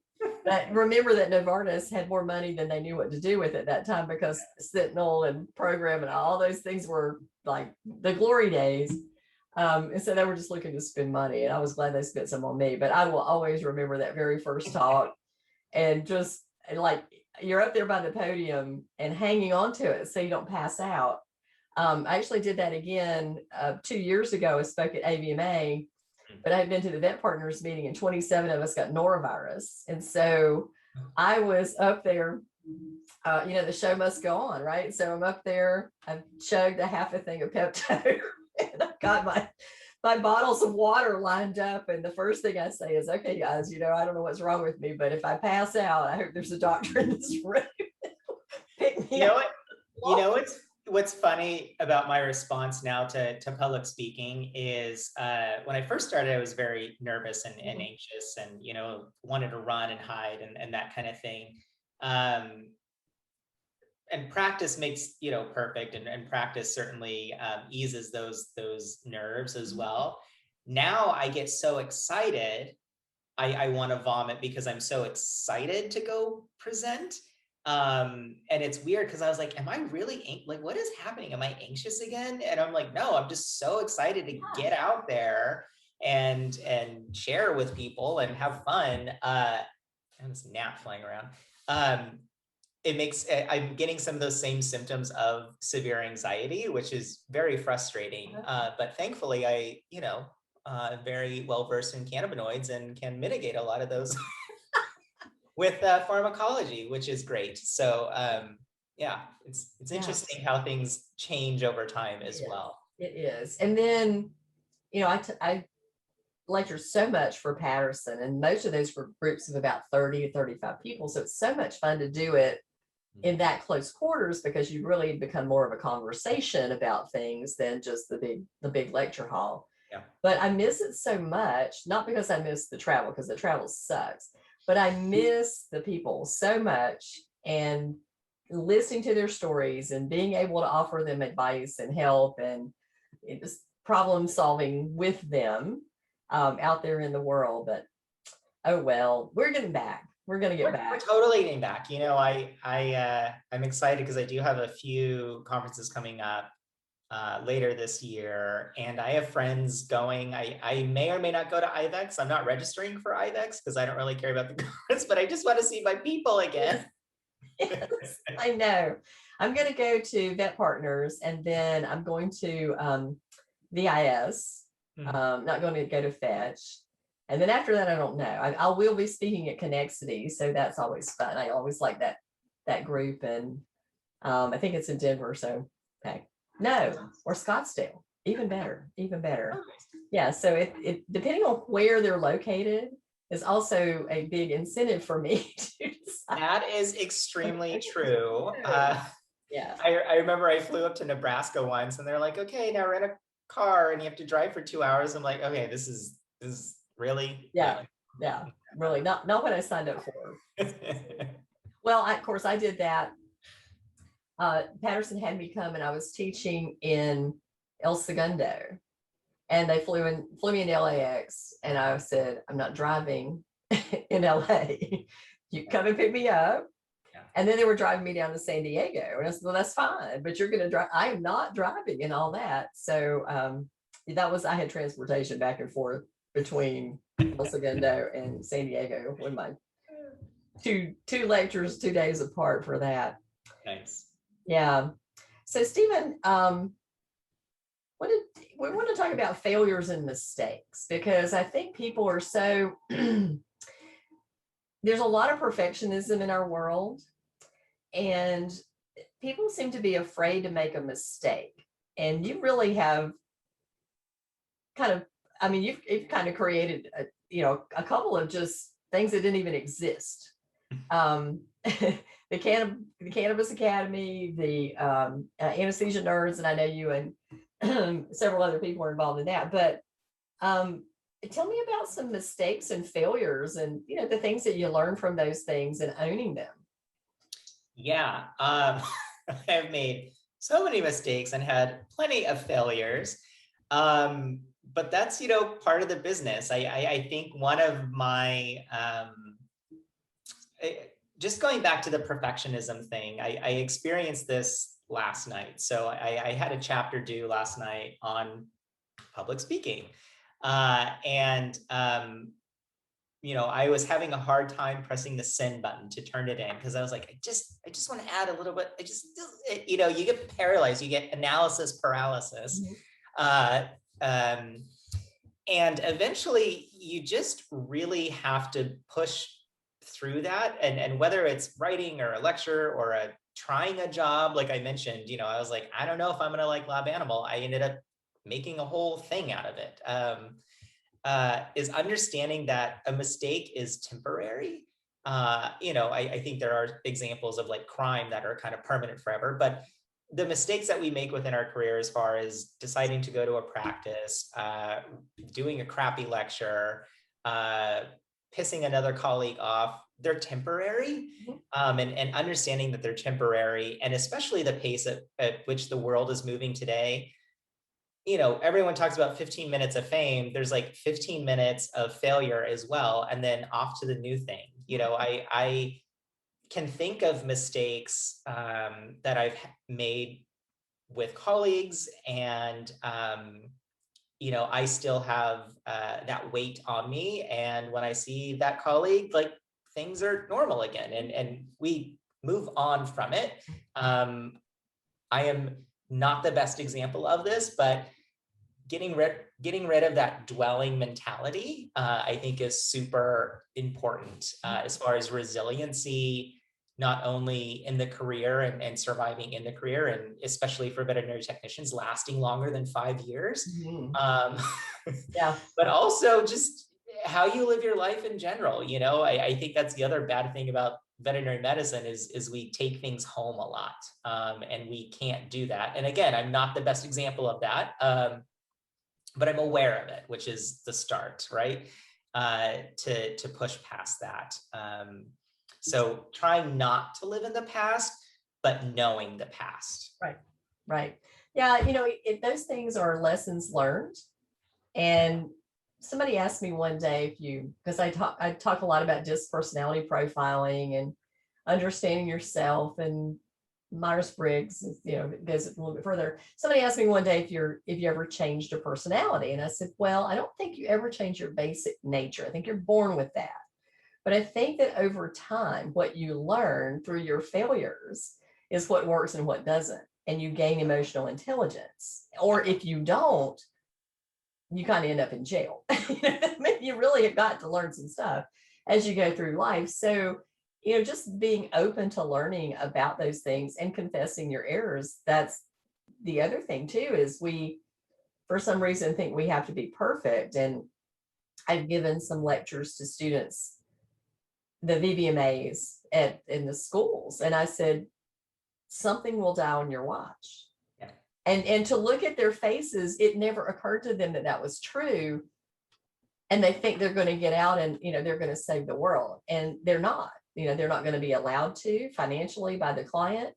But remember that Novartis had more money than they knew what to do with at that time because Sentinel and program and all those things were like the glory days. And so they were just looking to spend money. And I was glad they spent some on me. But I will always remember that very first talk and just like you're up there by the podium and hanging on to it so you don't pass out. I actually did that again 2 years ago. I spoke at AVMA, but I had been to the vet partners meeting and 27 of us got norovirus. And so I was up there, the show must go on, right? So I'm up there, I've chugged a half a thing of Pepto and I've got my bottles of water lined up. And the first thing I say is, okay, guys, I don't know what's wrong with me, but if I pass out, I hope there's a doctor in this room. Pick me up. What's funny about my response now to public speaking is when I first started, I was very nervous and anxious and, wanted to run and hide and that kind of thing. And practice makes, perfect and practice certainly eases those nerves as well. Now I get so excited, I want to vomit because I'm so excited to go present. And it's weird because I was like, am I really like, what is happening? Am I anxious again? And I'm like, no, I'm just so excited to get out there and share with people and have fun. And this gnat flying around. It makes, I'm getting some of those same symptoms of severe anxiety, which is very frustrating. But thankfully, very well versed in cannabinoids and can mitigate a lot of those with pharmacology, which is great. So yeah, it's interesting how things change over time as well. It is. And then, I lecture so much for Patterson, and most of those were groups of about 30 to 35 people. So it's so much fun to do it in that close quarters because you really become more of a conversation about things than just the big lecture hall. Yeah. But I miss it so much, not because I miss the travel, because the travel sucks, but I miss the people so much, and listening to their stories and being able to offer them advice and help and just problem solving with them out there in the world. But oh well, we're getting back. We're going to get back. We're totally getting back. I'm excited because I do have a few conferences coming up later this year, and I have friends going. I may or may not go to IVEX. I'm not registering for IVEX because I don't really care about the conference, but I just want to see my people again. Yes, I know. I'm going to go to Vet Partners, and then I'm going to VIS. Not going to go to Fetch. And then after that, I don't know. I will be speaking at Connexity, so that's always fun. I always like that group, and I think it's in Denver. So okay, no, or Scottsdale, even better. Yeah. So it depending on where they're located is also a big incentive for me to decide. That is extremely true. Yeah. I remember I flew up to Nebraska once, and they're like, "Okay, now rent a car, and you have to drive for 2 hours." I'm like, "Okay, this is really." Yeah. Really not what I signed up for. Well, of course I did that. Patterson had me come, and I was teaching in El Segundo, and they flew me into LAX, and I said, I'm not driving in LA. You come and pick me up. And then they were driving me down to San Diego, and I said, well, that's fine, but you're going to drive. I am not driving and all that. So I had transportation back and forth between El Segundo and San Diego when my two lectures 2 days apart for that. Nice. Yeah. So Stephen, we want to talk about failures and mistakes, because I think people are so there's a lot of perfectionism in our world, and people seem to be afraid to make a mistake. And you really have you've kind of created a couple of just things that didn't even exist. The Cannabis Academy, the Anesthesia Nerds, and I know you and several other people are involved in that. But tell me about some mistakes and failures, and the things that you learn from those things and owning them. Yeah, I've made so many mistakes and had plenty of failures. But that's, part of the business. I think one of my, just going back to the perfectionism thing, I experienced this last night. So I had a chapter due last night on public speaking. I was having a hard time pressing the send button to turn it in, because I was like, I just want to add a little bit. You get paralyzed, you get analysis paralysis. And eventually you just really have to push through that. And whether it's writing or a lecture or trying a job, like I mentioned, I was like, I don't know if I'm going to like lab animal. I ended up making a whole thing out of it. Is understanding that a mistake is temporary. I think there are examples of like crime that are kind of permanent forever, but the mistakes that we make within our career, as far as deciding to go to a practice, doing a crappy lecture, pissing another colleague off, they're temporary. And understanding that they're temporary, and especially the pace at which the world is moving today, everyone talks about 15 minutes of fame. There's like 15 minutes of failure as well. And then off to the new thing. I can think of mistakes that I've made with colleagues, and I still have that weight on me. And when I see that colleague, like, things are normal again, and we move on from it. I am not the best example of this, but getting rid of that dwelling mentality, I think, is super important as far as resiliency, not only in the career and surviving in the career, and especially for veterinary technicians, lasting longer than 5 years. Yeah. But also just how you live your life in general. I think that's the other bad thing about veterinary medicine is we take things home a lot, and we can't do that. And again, I'm not the best example of that, but I'm aware of it, which is the start, right? To push past that. So trying not to live in the past, but knowing the past. Right. Yeah. Those things are lessons learned. And somebody asked me one day because I talk a lot about disc personality profiling and understanding yourself, and Myers-Briggs, it goes a little bit further. Somebody asked me one day if you ever changed your personality. And I said, well, I don't think you ever change your basic nature. I think you're born with that. But I think that over time, what you learn through your failures is what works and what doesn't. And you gain emotional intelligence. Or if you don't, you kind of end up in jail. You really have got to learn some stuff as you go through life. So, just being open to learning about those things and confessing your errors. That's the other thing too, is we, for some reason, think we have to be perfect. And I've given some lectures to students, the VBMAs in the schools. And I said, something will die on your watch. And to look at their faces, it never occurred to them that that was true. And they think they're going to get out and, they're going to save the world. And they're not. They're not going to be allowed to financially by the client,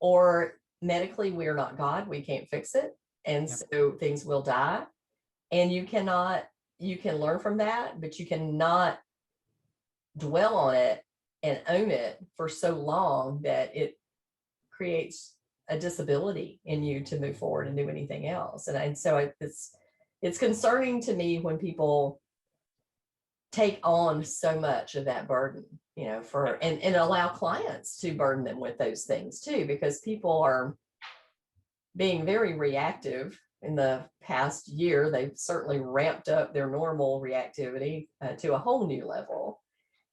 or medically. We're not God. We can't fix it. And so things will die. And you can learn from that, but you cannot dwell on it and own it for so long that it creates a disability in you to move forward and do anything else. And so it's concerning to me when people take on so much of that burden, and allow clients to burden them with those things too, because people are being very reactive. In the past year, they've certainly ramped up their normal reactivity to a whole new level.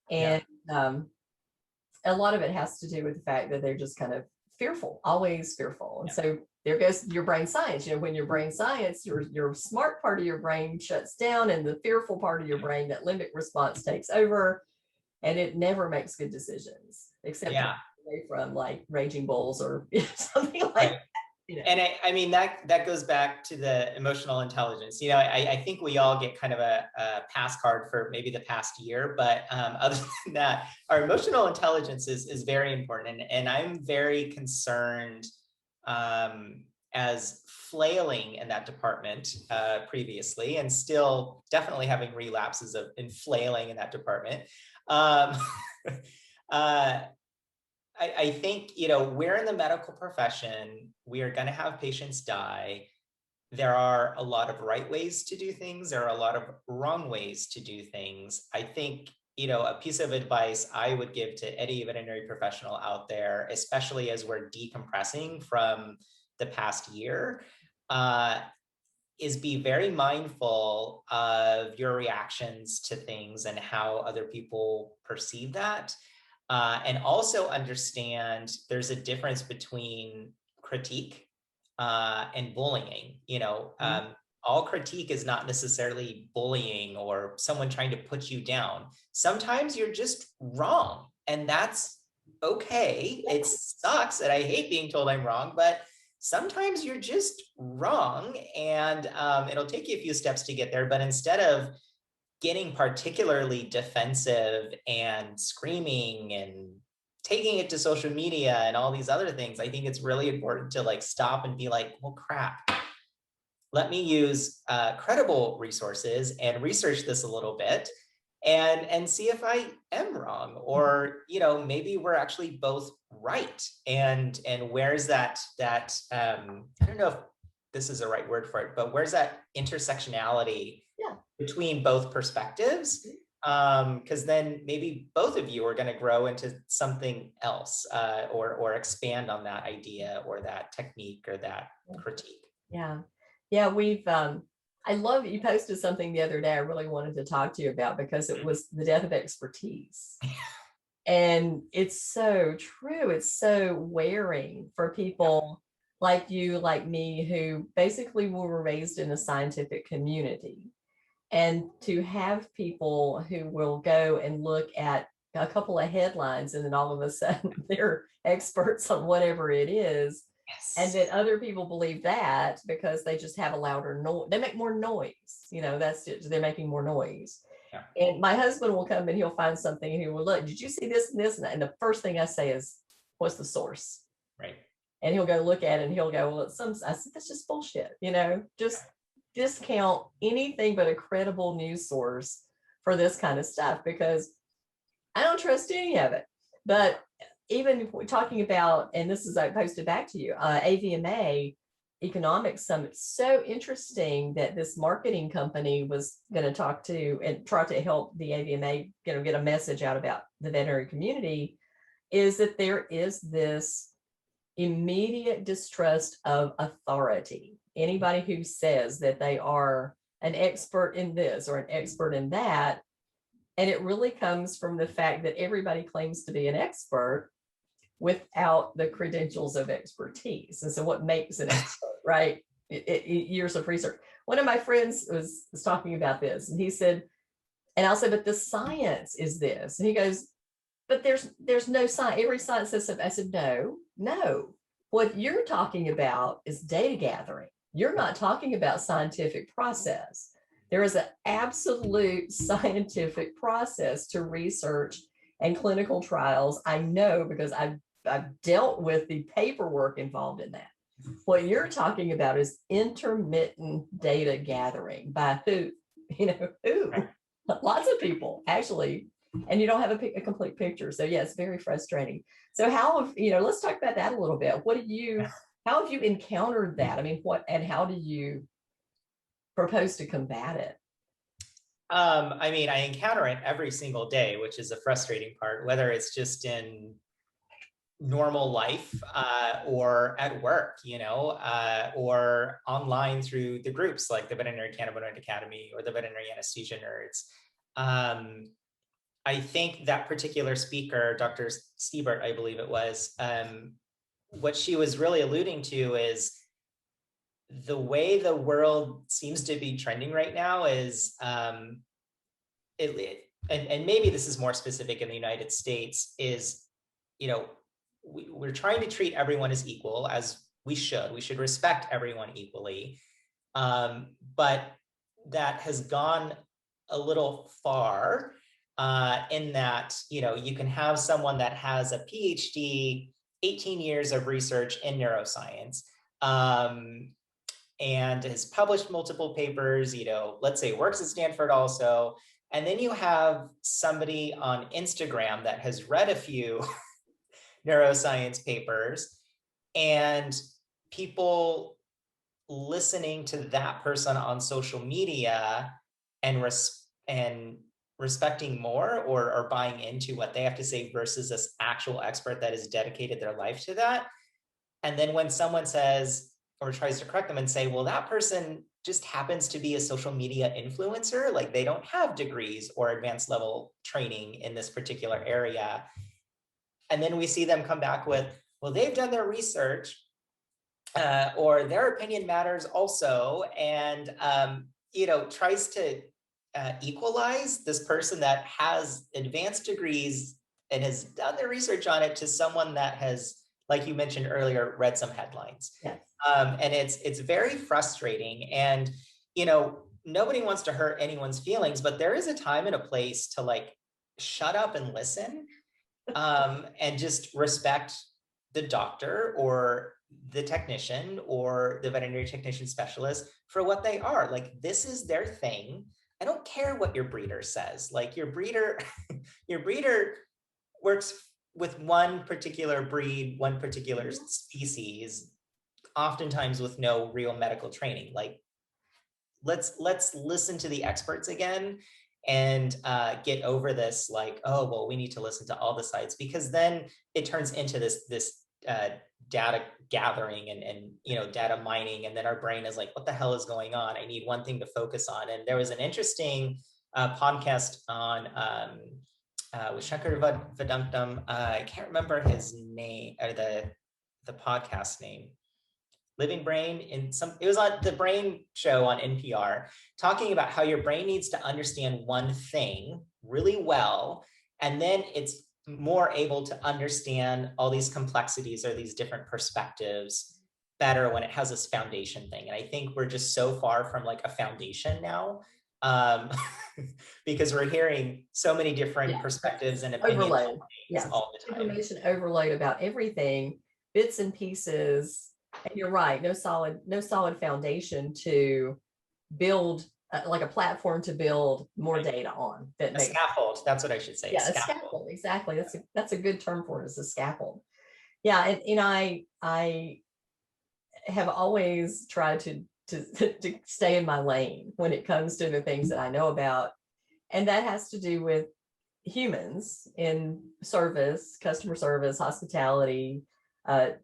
And a lot of it has to do with the fact that they're just kind of fearful, always fearful. And so there goes your brain science. When your brain science, your smart part of your brain shuts down, and the fearful part of your brain, that limbic response, takes over, and it never makes good decisions, except away from like raging bulls or something like that. And I mean, that goes back to the emotional intelligence. I think we all get kind of a pass card for maybe the past year, but other than that, our emotional intelligence is very important. And I'm very concerned, as flailing in that department previously, and still definitely having relapses in flailing in that department. I think, we're in the medical profession. We are going to have patients die. There are a lot of right ways to do things. There are a lot of wrong ways to do things. I think, a piece of advice I would give to any veterinary professional out there, especially as we're decompressing from the past year, is be very mindful of your reactions to things and how other people perceive that. And also understand there's a difference between critique and bullying. All critique is not necessarily bullying or someone trying to put you down. Sometimes you're just wrong, and that's okay. It sucks, and I hate being told I'm wrong, but sometimes you're just wrong, and it'll take you a few steps to get there. But instead of getting particularly defensive and screaming and taking it to social media and all these other things, I think it's really important to stop and be like, well, crap, let me use credible resources and research this a little bit and see if I am wrong, or maybe we're actually both right. And where's that I don't know if this is the right word for it, but where's that intersectionality between both perspectives? Because then maybe both of you are going to grow into something else, or expand on that idea or that technique or that critique. Yeah, we've I love you posted something the other day I really wanted to talk to you about, because it was the death of expertise. And it's so true. It's so wearing for people like you, like me, who basically were raised in a scientific community. And to have people who will go and look at a couple of headlines and then all of a sudden they're experts on whatever it is. Yes. And then other people believe that because they just have a louder noise. They make more noise. That's it. They're making more noise. Yeah. And my husband will come and he'll find something and he will look, did you see this and this? And the first thing I say is, what's the source? Right. And he'll go look at it and he'll go, well, it's I said, that's just bullshit. Just discount anything but a credible news source for this kind of stuff, because I don't trust any of it. But even if we're talking about, and this is, I posted back to you, AVMA Economics Summit, so interesting that this marketing company was going to talk to and try to help the AVMA get a message out about the veterinary community, is that there is this immediate distrust of authority. Anybody who says that they are an expert in this or an expert in that. And it really comes from the fact that everybody claims to be an expert without the credentials of expertise. And so what makes an expert, right? Years of research. One of my friends was talking about this, and he said, and I'll say, but the science is this. And he goes, but there's no science. Every science says something. I said, no. What you're talking about is data gathering. You're not talking about scientific process. There is an absolute scientific process to research and clinical trials. I know because I've dealt with the paperwork involved in that. What you're talking about is intermittent data gathering by who? Who? Lots of people, actually, and you don't have a complete picture. So yeah, it's very frustrating. So let's talk about that a little bit. How have you encountered that? I mean, how do you propose to combat it? I encounter it every single day, which is a frustrating part, whether it's just in normal life, or at work, or online through the groups like the Veterinary Cannabinoid Academy or the Veterinary Anesthesia Nerds. I think that particular speaker, Dr. Stiebert, I believe it was, what she was really alluding to is the way the world seems to be trending right now is, and maybe this is more specific in the United States, is, we're trying to treat everyone as equal, as we should respect everyone equally. But that has gone a little far, in that, you can have someone that has a PhD, 18 years of research in neuroscience, and has published multiple papers, let's say works at Stanford also. And then you have somebody on Instagram that has read a few neuroscience papers, and people listening to that person on social media and respecting more or buying into what they have to say versus this actual expert that has dedicated their life to that. And then when someone says or tries to correct them and say, well, that person just happens to be a social media influencer, like they don't have degrees or advanced level training in this particular area. And then we see them come back with, well, they've done their research, or their opinion matters also, and tries to equalize this person that has advanced degrees and has done their research on it to someone that has, like you mentioned earlier, read some headlines. Yes. And it's very frustrating. And nobody wants to hurt anyone's feelings, but there is a time and a place to shut up and listen, and just respect the doctor or the technician or the veterinary technician specialist for what they are. Like, this is their thing. I don't care what your breeder says. Like, your breeder, your breeder works with one particular breed, one particular species, oftentimes with no real medical training. Like, let's listen to the experts again and get over this, like, oh, well, we need to listen to all the sides, because then it turns into this data gathering and data mining, and then our brain is like, what the hell is going on? I need one thing to focus on. And there was an interesting podcast on with Shankar Vedantam. I can't remember his name, or the podcast name. Living Brain, it was on the Brain Show on NPR, talking about how your brain needs to understand one thing really well, and then it's more able to understand all these complexities or these different perspectives better when it has this foundation thing. And I think we're just so far from like a foundation now, um, because we're hearing so many different perspectives and opinions overload. Yes, all the time. Information overload about everything, bits and pieces. And you're right, no solid foundation to build, like a platform to build more data on. A scaffold, that's what I should say. Yeah, a scaffold, exactly. That's a good term for it, is a scaffold. Yeah, and I have always tried to stay in my lane when it comes to the things that I know about. And that has to do with humans in service, customer service, hospitality,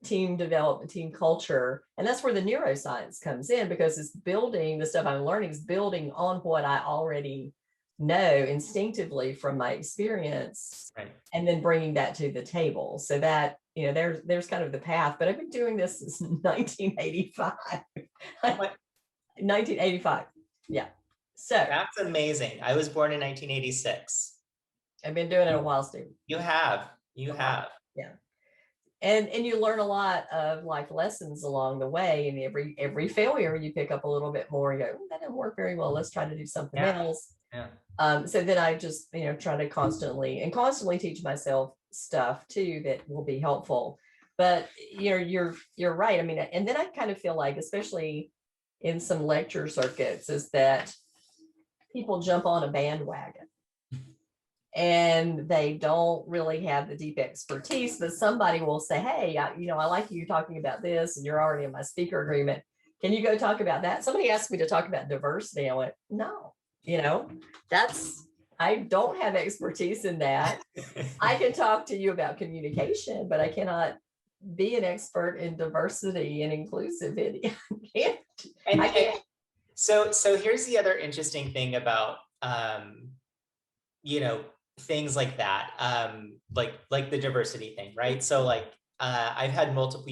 team development, team culture. And that's where the neuroscience comes in, because it's building, the stuff I'm learning is building on what I already know instinctively from my experience, right, and then bringing that to the table. So that, there's kind of the path. But I've been doing this since 1985. 1985. Yeah. So that's amazing. I was born in 1986. I've been doing it a while, Steve. You have. Yeah. And you learn a lot of like lessons along the way, and every failure you pick up a little bit more. You go, that didn't work very well, let's try to do something else. So then I just try to constantly teach myself stuff too that will be helpful. But you're right. I mean, and then I kind of feel like, especially in some lecture circuits, is that people jump on a bandwagon and they don't really have the deep expertise, but somebody will say, hey, I like you talking about this, and you're already in my speaker agreement. Can you go talk about that? Somebody asked me to talk about diversity. I went, no, I don't have expertise in that. I can talk to you about communication, but I cannot be an expert in diversity and inclusivity. I can't. So here's the other interesting thing about, things like that, like the diversity thing, right? So like, I've had multiple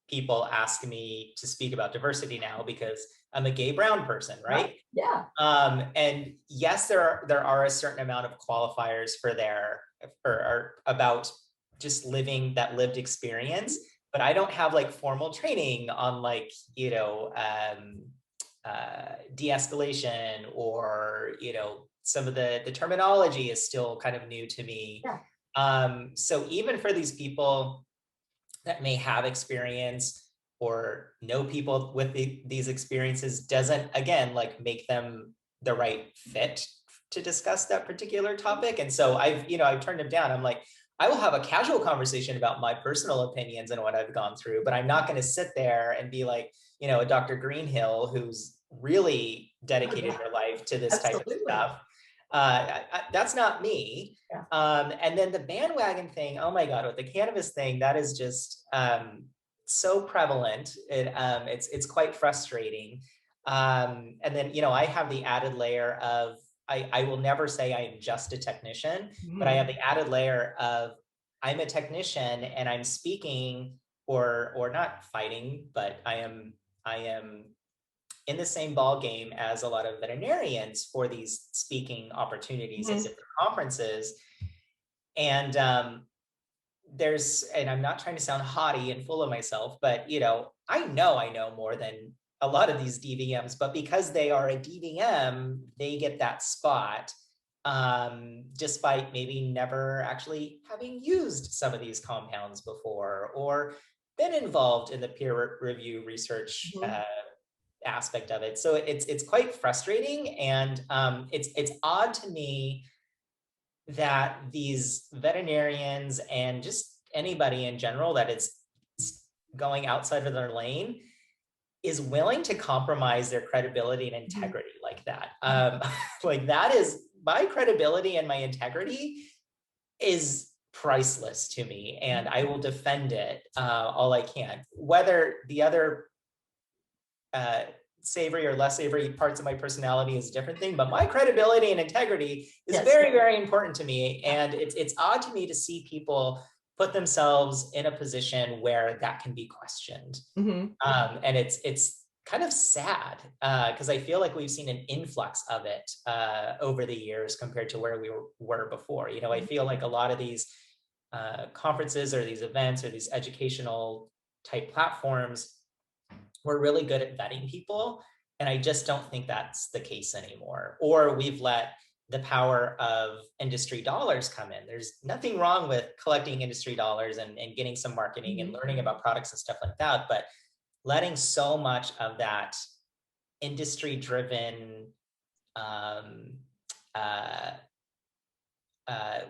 people ask me to speak about diversity now because I'm a gay brown person, right? Yeah. And yes, there are a certain amount of qualifiers for about just living that lived experience, but I don't have like formal training on like, de-escalation, or some of the terminology is still kind of new to me. So even for these people that may have experience or know people with these experiences, doesn't, again, like make them the right fit to discuss that particular topic. And so I've turned them down. I'm like, I will have a casual conversation about my personal opinions and what I've gone through, but I'm not going to sit there and be like, a Dr. Greenhill who's really dedicated her life to this type of stuff. That's not me. And then the bandwagon thing, oh my God, with the cannabis thing, that is just so prevalent. It's quite frustrating. And then, I have the added layer of, I will never say I am just a technician, but I have the added layer of, I'm a technician and I'm speaking or not fighting, but I am in the same ball game as a lot of veterinarians for these speaking opportunities at different conferences. And and I'm not trying to sound haughty and full of myself, but I know more than a lot of these DVMs, but because they are a DVM, they get that spot, despite maybe never actually having used some of these compounds before, or been involved in the peer review research Mhm. aspect of it. So it's quite frustrating, and it's odd to me that these veterinarians and just anybody in general that is going outside of their lane is willing to compromise their credibility and integrity like that. Like that is my credibility and my integrity is priceless to me, and I will defend it all I can. Whether the other savory or less savory parts of my personality is a different thing, but my credibility and integrity is Yes. very, very important to me. And it's odd to me to see people put themselves in a position where that can be questioned. Mhm. And it's kind of sad because I feel like we've seen an influx of it over the years compared to where we were before. You know, I feel like a lot of these conferences or these events or these educational type platforms were really good at vetting people. And I just don't think that's the case anymore. Or we've let the power of industry dollars come in. There's nothing wrong with collecting industry dollars and getting some marketing and learning about products and stuff like that. But letting so much of that industry driven,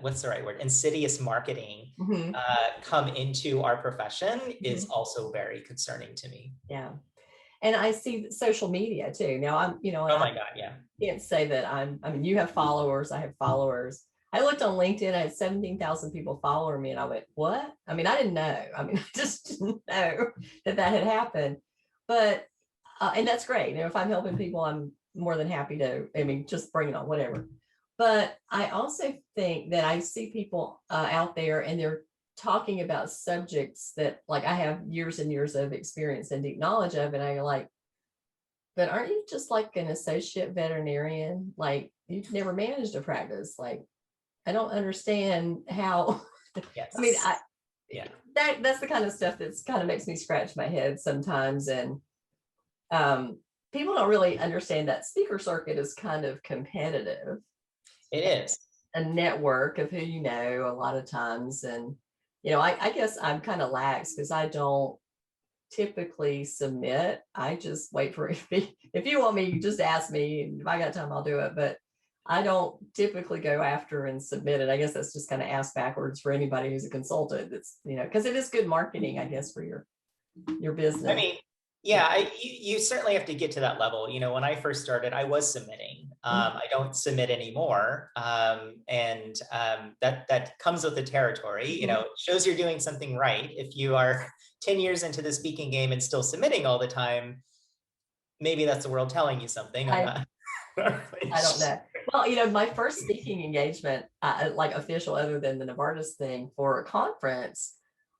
what's the right word? Insidious marketing Mhm. come into our profession is Mhm. also very concerning to me. Yeah. And I see social media too. Now I'm, and Oh I my God, yeah. can't say that I mean, you have followers, I have followers. I looked on LinkedIn, I had 17,000 people following me, and I went, what? I mean, I didn't know. I mean, I just didn't know that had happened. But, and that's great. If I'm helping people, I'm more than happy to, I mean, just bring it on, whatever. But I also think that I see people out there and they're talking about subjects that like I have years and years of experience and deep knowledge of, and I like, but aren't you just like an associate veterinarian? Like you've never managed a practice. Like I don't understand how. I mean, Yes. Yeah. that's the kind of stuff that's kind of makes me scratch my head sometimes, and um, people don't really understand that speaker circuit is kind of competitive. It is. A network of who you know a lot of times, and I guess I'm kind of lax because I don't typically submit. I just wait for if you want me, you just ask me, and if I got time, I'll do it. But I don't typically go after and submit it. I guess that's just kind of ask backwards for anybody who's a consultant. That's because it is good marketing, I guess, for your I business. mean, yeah, you certainly have to get to that level. You know, when I first started, I was submitting. I don't submit anymore, and that comes with the territory. You know, it shows you're doing something right. If you are 10 years into the speaking game and still submitting all the time, maybe that's the world telling you something. I'm not. I don't know. Well, my first speaking engagement, like official, other than the Novartis thing for a conference,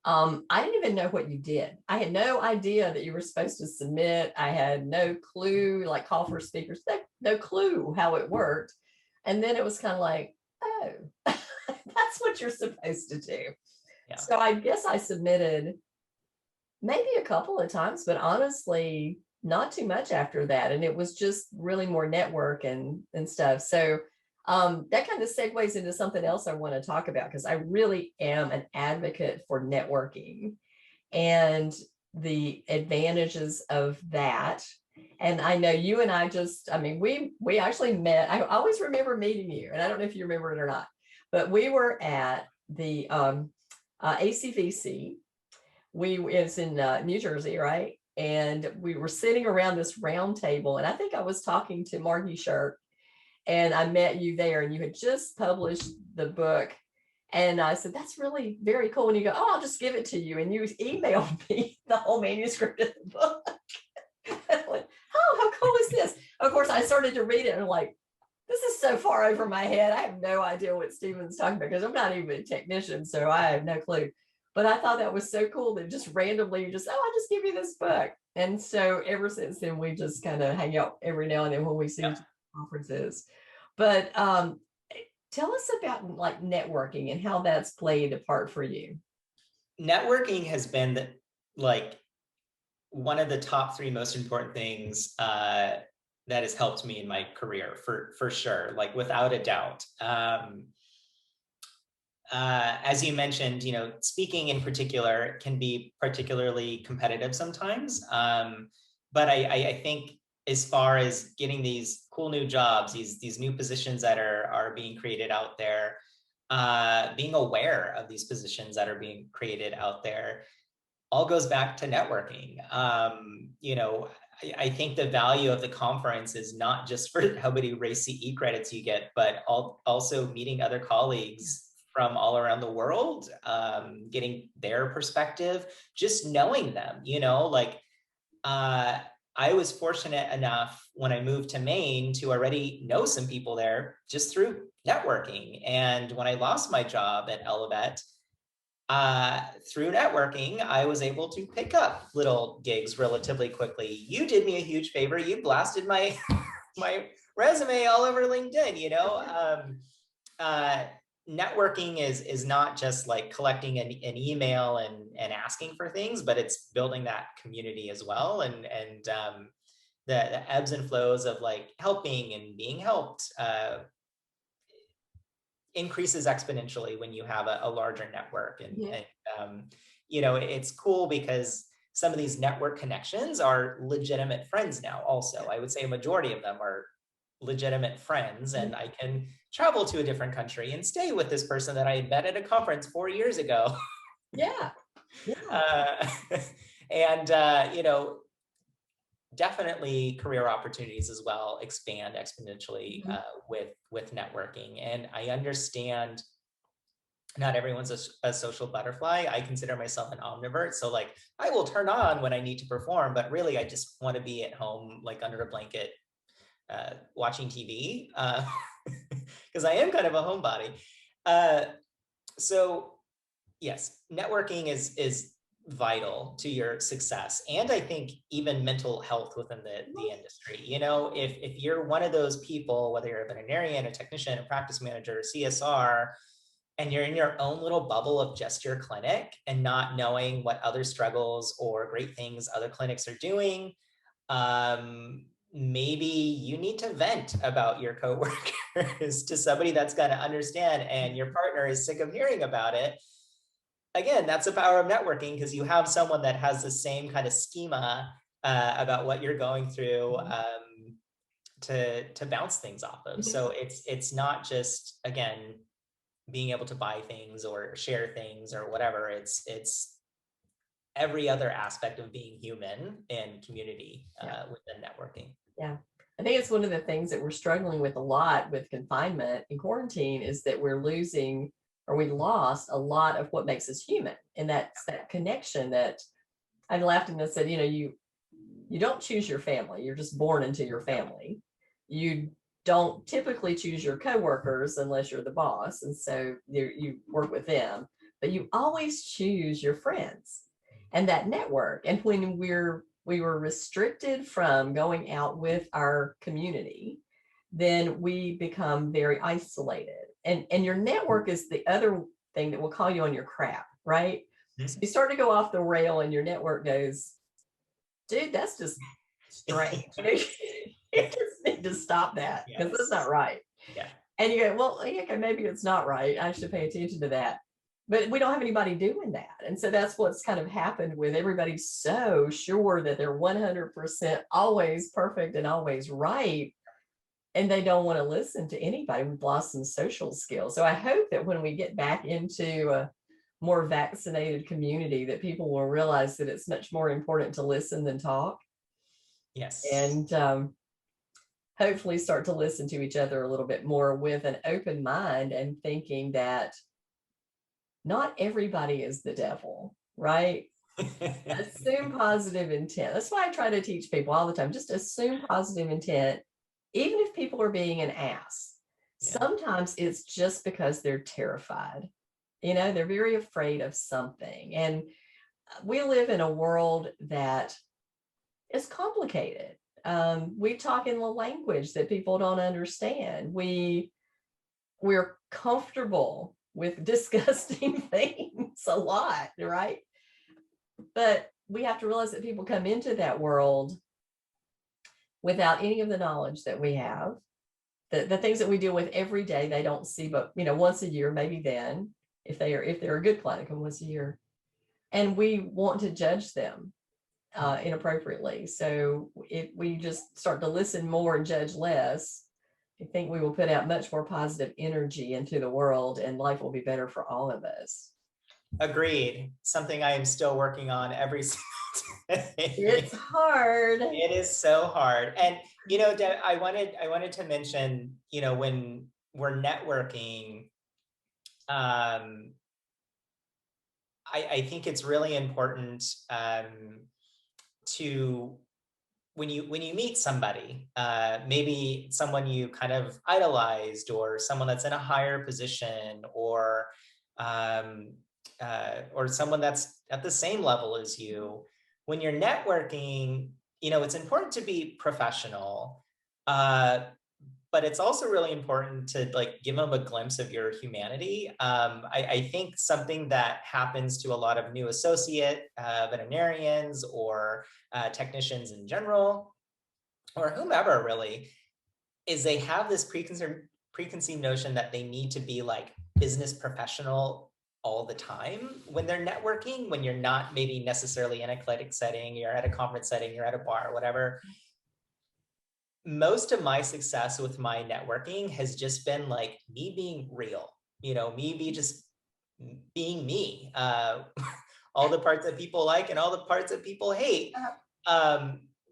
I didn't even know what you did. I had no idea that you were supposed to submit. I had no clue, like call for speakers, no clue how it worked. And then it was kind of like, oh, that's what you're supposed to do. Yeah. So I guess I submitted maybe a couple of times, but honestly, not too much after that. And it was just really more network and stuff. So that kind of segues into something else I want to talk about, because I really am an advocate for networking and the advantages of that. And I know you and I we actually met. I always remember meeting you, and I don't know if you remember it or not, but we were at the ACVC. It's in New Jersey, right? And we were sitting around this round table, and I think I was talking to Margie Shirk, and I met you there, and you had just published the book. And I said, that's really very cool. And you go, oh, I'll just give it to you. And you emailed me the whole manuscript of the book. I went, oh, how cool is this? Of course, I started to read it, and I'm like, this is so far over my head. I have no idea what Stephen's talking about, because I'm not even a technician, so I have no clue. But I thought that was so cool that just randomly you just, oh, I'll just give you this book. And so ever since then, we just kind of hang out every now and then when we see each other at conferences. But tell us about like networking and how that's played a part for you. Networking has been like one of the top 3 most important things that has helped me in my career for sure, like without a doubt. as you mentioned, speaking in particular can be particularly competitive sometimes. But I think as far as getting these cool new jobs, these new positions that are being created out there, being aware of these positions that are being created out there, all goes back to networking. I think the value of the conference is not just for how many RACE credits you get, but also meeting other colleagues from all around the world, getting their perspective, just knowing them, I was fortunate enough when I moved to Maine to already know some people there just through networking. And when I lost my job at Elevet, through networking, I was able to pick up little gigs relatively quickly. You did me a huge favor. You blasted my my resume all over LinkedIn. Networking is not just like collecting an email and asking for things, but it's building that community as well. And the ebbs and flows of like helping and being helped increases exponentially when you have a larger network. It's cool because some of these network connections are legitimate friends now. Also, I would say a majority of them are legitimate friends, and I can travel to a different country and stay with this person that I had met at a conference 4 years ago. Yeah. And definitely career opportunities as well expand exponentially with networking. And I understand not everyone's a social butterfly. I consider myself an omnivert. So like I will turn on when I need to perform, but really I just want to be at home, like under a blanket, watching TV, because I am kind of a homebody. So yes, networking is vital to your success, and I think even mental health within the industry. If you're one of those people, whether you're a veterinarian, a technician, a practice manager, a CSR, and you're in your own little bubble of just your clinic and not knowing what other struggles or great things other clinics are doing, maybe you need to vent about your coworkers to somebody that's going to understand, and your partner is sick of hearing about it. Again, that's the power of networking, because you have someone that has the same kind of schema about what you're going through, to bounce things off of. So it's not just, again, being able to buy things or share things or whatever. It's every other aspect of being human and community within networking. Yeah. I think it's one of the things that we're struggling with a lot with confinement and quarantine is that we're losing, or we lost a lot of what makes us human. And that's that connection that I laughed and I said, you don't choose your family. You're just born into your family. You don't typically choose your coworkers unless you're the boss. And so you work with them, but you always choose your friends and that network. And when we were restricted from going out with our community, then we become very isolated. And your network is the other thing that will call you on your crap, right? So you start to go off the rail and your network goes, dude, that's just strange. You just need to stop that, because that's not right. Yeah. And you go, well, okay, maybe it's not right. I should pay attention to that. But we don't have anybody doing that. And so that's what's kind of happened with everybody's so sure that they're 100% always perfect and always right. And they don't want to listen to anybody. We've lost some social skills. So I hope that when we get back into a more vaccinated community, that people will realize that it's much more important to listen than talk. Yes. And hopefully start to listen to each other a little bit more with an open mind, and thinking that not everybody is the devil, right? Assume positive intent. That's why I try to teach people all the time. Just assume positive intent, even if people are being an ass. Sometimes it's just because they're terrified. They're very afraid of something. And we live in a world that is complicated. We talk in a language that people don't understand. We're comfortable with disgusting things a lot, right? But we have to realize that people come into that world without any of the knowledge that we have. The things that we deal with every day, they don't see but once a year, maybe then. if they're a good client, come once a year. And we want to judge them inappropriately. So if we just start to listen more and judge less, I think we will put out much more positive energy into the world, and life will be better for all of us. Agreed. Something I am still working on every single day. It's hard. It is so hard. And, you know, Deb, I wanted to mention, you know, when we're networking, I think it's really important to when you meet somebody, maybe someone you kind of idolized, or someone that's in a higher position, or someone that's at the same level as you. When you're networking, you know, it's important to be professional, but it's also really important to like give them a glimpse of your humanity. I think something that happens to a lot of new associate veterinarians, or technicians in general, or whomever really, is they have this preconceived notion that they need to be like business professional all the time when they're networking, when you're not maybe necessarily in a clinic setting, you're at a conference setting, you're at a bar, whatever. Most of my success with my networking has just been like me being real, you know, just being me, all the parts that people like and all the parts that people hate.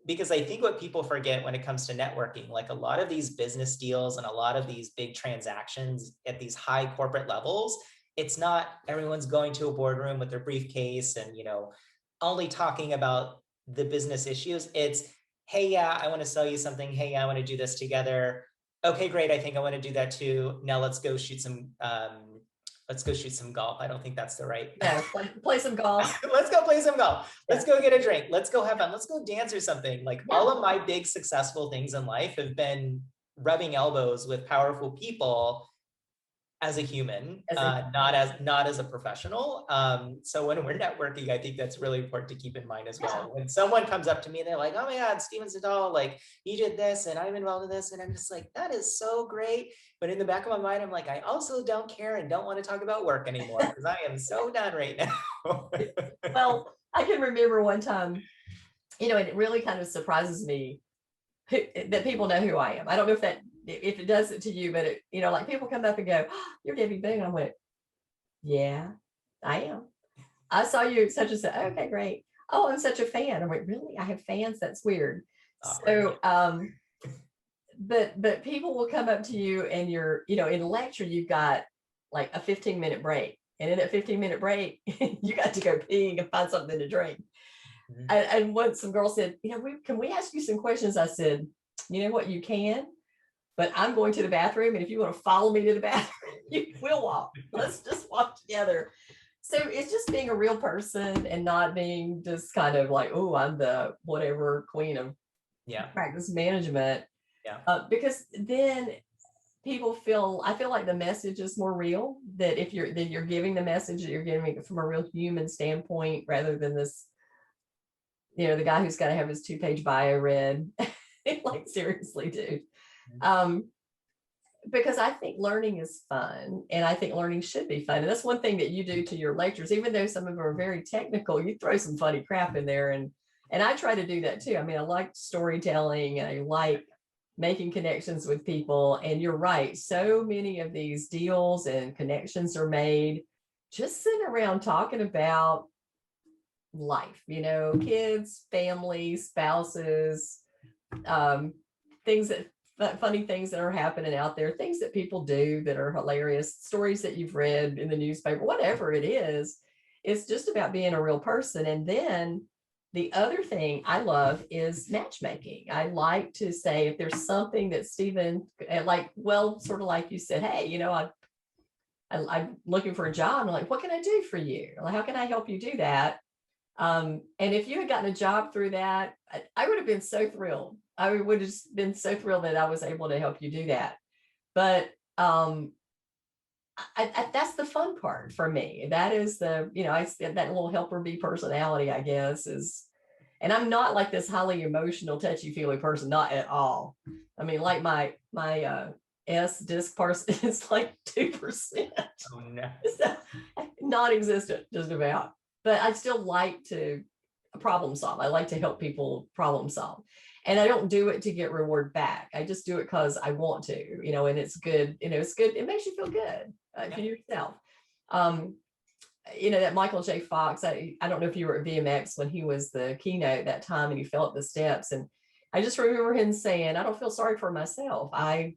Because I think what people forget when it comes to networking, like a lot of these business deals and a lot of these big transactions at these high corporate levels, it's not everyone's going to a boardroom with their briefcase and, you know, only talking about the business issues. It's, hey, yeah, I want to sell you something. Hey, yeah, I want to do this together. Okay, great. I think I want to do that too. Now let's go shoot some golf. I don't think that's the right. No, play some golf. Let's go play some golf. Let's go get a drink. Let's go have fun. Let's go dance or something. Like all of my big successful things in life have been rubbing elbows with powerful people as a human, not as a professional. So when we're networking, I think that's really important to keep in mind as well. When someone comes up to me and they're like, oh my God, Stephen Cital, like you did this and I'm involved in this. And I'm just like, that is so great. But in the back of my mind, I'm like, I also don't care and don't want to talk about work anymore because I am so done right now. Well, I can remember one time, you know, and it really kind of surprises me that people know who I am. I don't know if it does it to you, but it, you know, like people come up and go, oh, you're Debbie Boone. And I went, yeah, I am. I saw you such and such. Okay, great. Oh, I'm such a fan. I went, really? I have fans? That's weird. So, but people will come up to you and you're, you know, in lecture, you've got like a 15-minute break. And in that 15-minute break, you got to go pee and find something to drink. And once some girl said, you know, can we ask you some questions? I said, you know what, you can, but I'm going to the bathroom. And if you want to follow me to the bathroom, we'll walk. Let's just walk together. So it's just being a real person and not being just kind of like, oh, I'm the whatever queen of practice management. Because then people I feel like the message is more real, that if you're giving the message, that you're giving it from a real human standpoint rather than this, you know, the guy who's got to have his 2-page bio read. Like, seriously, dude. Because I think learning is fun, and I think learning should be fun. And that's one thing that you do to your lectures, even though some of them are very technical, you throw some funny crap in there. And I try to do that too. I mean, I like storytelling and I like making connections with people. And you're right. So many of these deals and connections are made just sitting around talking about life, you know, kids, families, spouses, things funny things that are happening out there, things that people do that are hilarious, stories that you've read in the newspaper, whatever it is. It's just about being a real person. And then the other thing I love is matchmaking. I like to say, if there's something that Stephen, like, well, sort of like you said, hey, you know, I'm looking for a job. I'm like, what can I do for you? Like, how can I help you do that? And if you had gotten a job through that, I would have been so thrilled. I would have been so thrilled that I was able to help you do that. But that's the fun part for me. That is the, you know, that little helper bee personality, I guess, is, and I'm not like this highly emotional, touchy-feely person, not at all. I mean, like my S disc person is like 2%. Oh no. So non-existent just about, but I still like to problem solve. I like to help people problem solve. And I don't do it to get reward back. I just do it because I want to, and it's good. It's good. It makes you feel good for yourself. That Michael J. Fox, I don't know if you were at VMX when he was the keynote that time and he fell up the steps. And I just remember him saying, I don't feel sorry for myself. If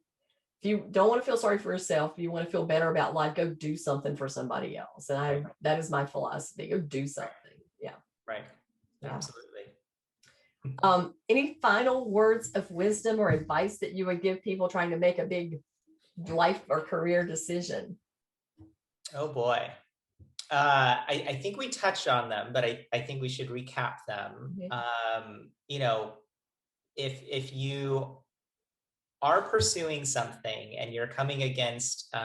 you don't want to feel sorry for yourself, if you want to feel better about life, go do something for somebody else. And that is my philosophy. Go do something. Yeah. Right. Yeah. Absolutely. Any final words of wisdom or advice that you would give people trying to make a big life or career decision? Oh boy. I think we touched on them, but I think we should recap them. If you are pursuing something and you're coming against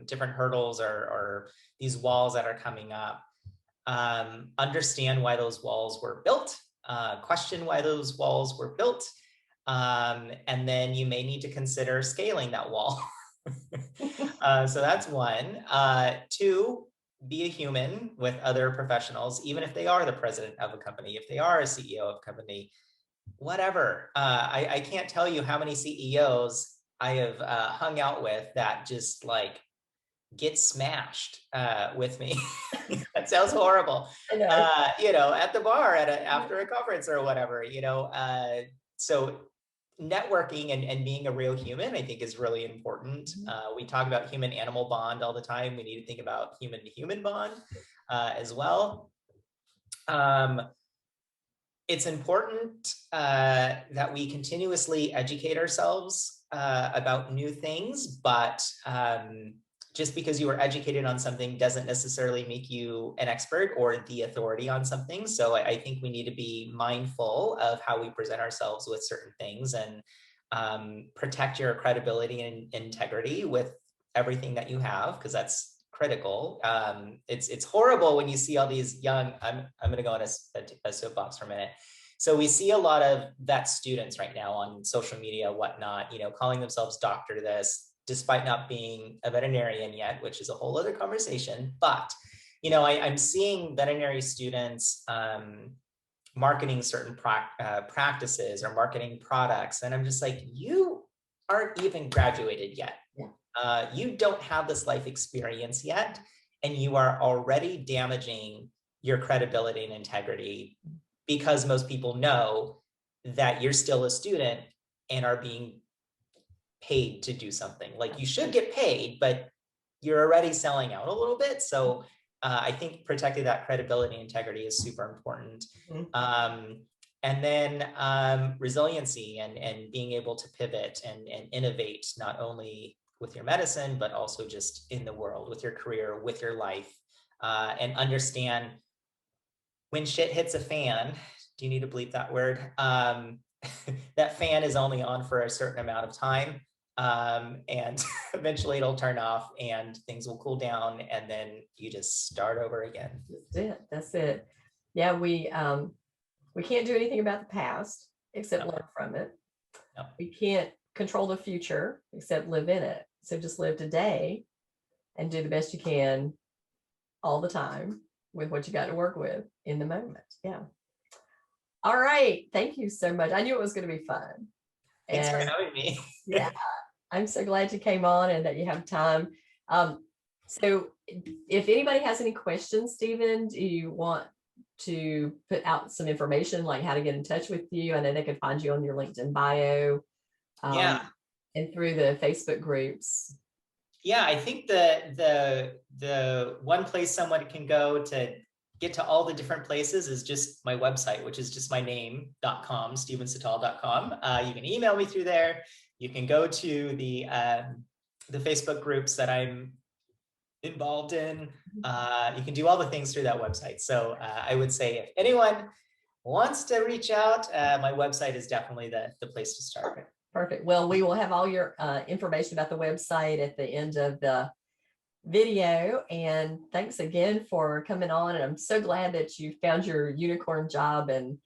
different hurdles or these walls that are coming up, understand why those walls were built, question why those walls were built, and then you may need to consider scaling that wall. So that's one. Two, be a human with other professionals, even if they are the president of a company, if they are a CEO of a company, whatever. I can't tell you how many CEOs I have hung out with that just like get smashed with me. That sounds horrible. At the bar after a conference or whatever, so networking and being a real human, I think, is really important. We talk about human animal bond all the time. We need to think about human to human bond as well. It's important that we continuously educate ourselves about new things, but just because you are educated on something doesn't necessarily make you an expert or the authority on something. So I think we need to be mindful of how we present ourselves with certain things and protect your credibility and integrity with everything that you have, because that's critical. It's horrible when you see all these young, I'm going to go on a soapbox for a minute. So we see a lot of vet students right now on social media, whatnot, calling themselves Dr. This, despite not being a veterinarian yet, which is a whole other conversation. But, I'm seeing veterinary students marketing certain practices or marketing products. And I'm just like, you aren't even graduated yet. Yeah. You don't have this life experience yet, and you are already damaging your credibility and integrity because most people know that you're still a student and are being paid to do something. Like, you should get paid, but you're already selling out a little bit. So I think protecting that credibility and integrity is super important. And then resiliency and being able to pivot and innovate, not only with your medicine, but also just in the world, with your career, with your life, and understand when shit hits a fan. Do you need to bleep that word? That fan is only on for a certain amount of time. And eventually it'll turn off and things will cool down, and then you just start over again. That's it. Yeah, we can't do anything about the past except learn from it. No. We can't control the future except live in it. So just live today and do the best you can all the time with what you got to work with in the moment. Yeah. All right. Thank you so much. I knew it was going to be fun. Thanks for having me. Yeah. I'm so glad you came on and that you have time. So if anybody has any questions, Stephen, do you want to put out some information like how to get in touch with you? I know they could find you on your LinkedIn bio. And through the Facebook groups. Yeah, I think the one place someone can go to get to all the different places is just my website, which is just my name.com, stephancital.com. You can email me through there. You can go to the Facebook groups that I'm involved in. You can do all the things through that website. So I would say if anyone wants to reach out, my website is definitely the place to start. Perfect. Well, we will have all your information about the website at the end of the video. And thanks again for coming on. And I'm so glad that you found your unicorn job and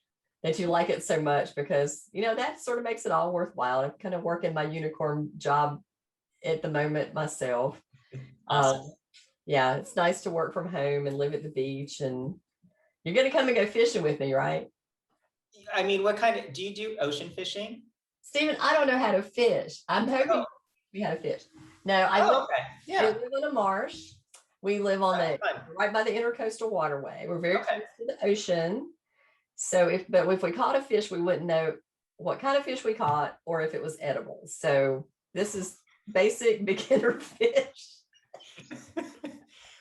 that you like it so much, because, that sort of makes it all worthwhile. I'm kind of working my unicorn job at the moment myself. Awesome. Yeah, it's nice to work from home and live at the beach. And you're going to come and go fishing with me, right? I mean, do you do ocean fishing? Stephen, I don't know how to fish. I'm hoping Oh, we how to fish. No, I oh, live, okay. I Yeah. live in a marsh. We live on Oh, the fun. right by the intercoastal waterway. We're very Okay. close to the ocean. So if we caught a fish, we wouldn't know what kind of fish we caught or if it was edible. So this is basic beginner fish.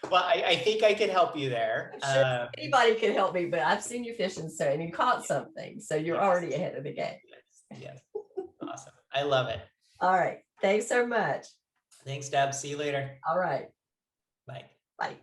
Well, I think I could help you there. I'm sure anybody could help me, but I've seen you fishing, so and you caught something, so you're Yes, already ahead of the game. yes, yes. Awesome. I love it. All right. Thanks so much. Thanks, Deb. See you later. All right. Bye. Bye.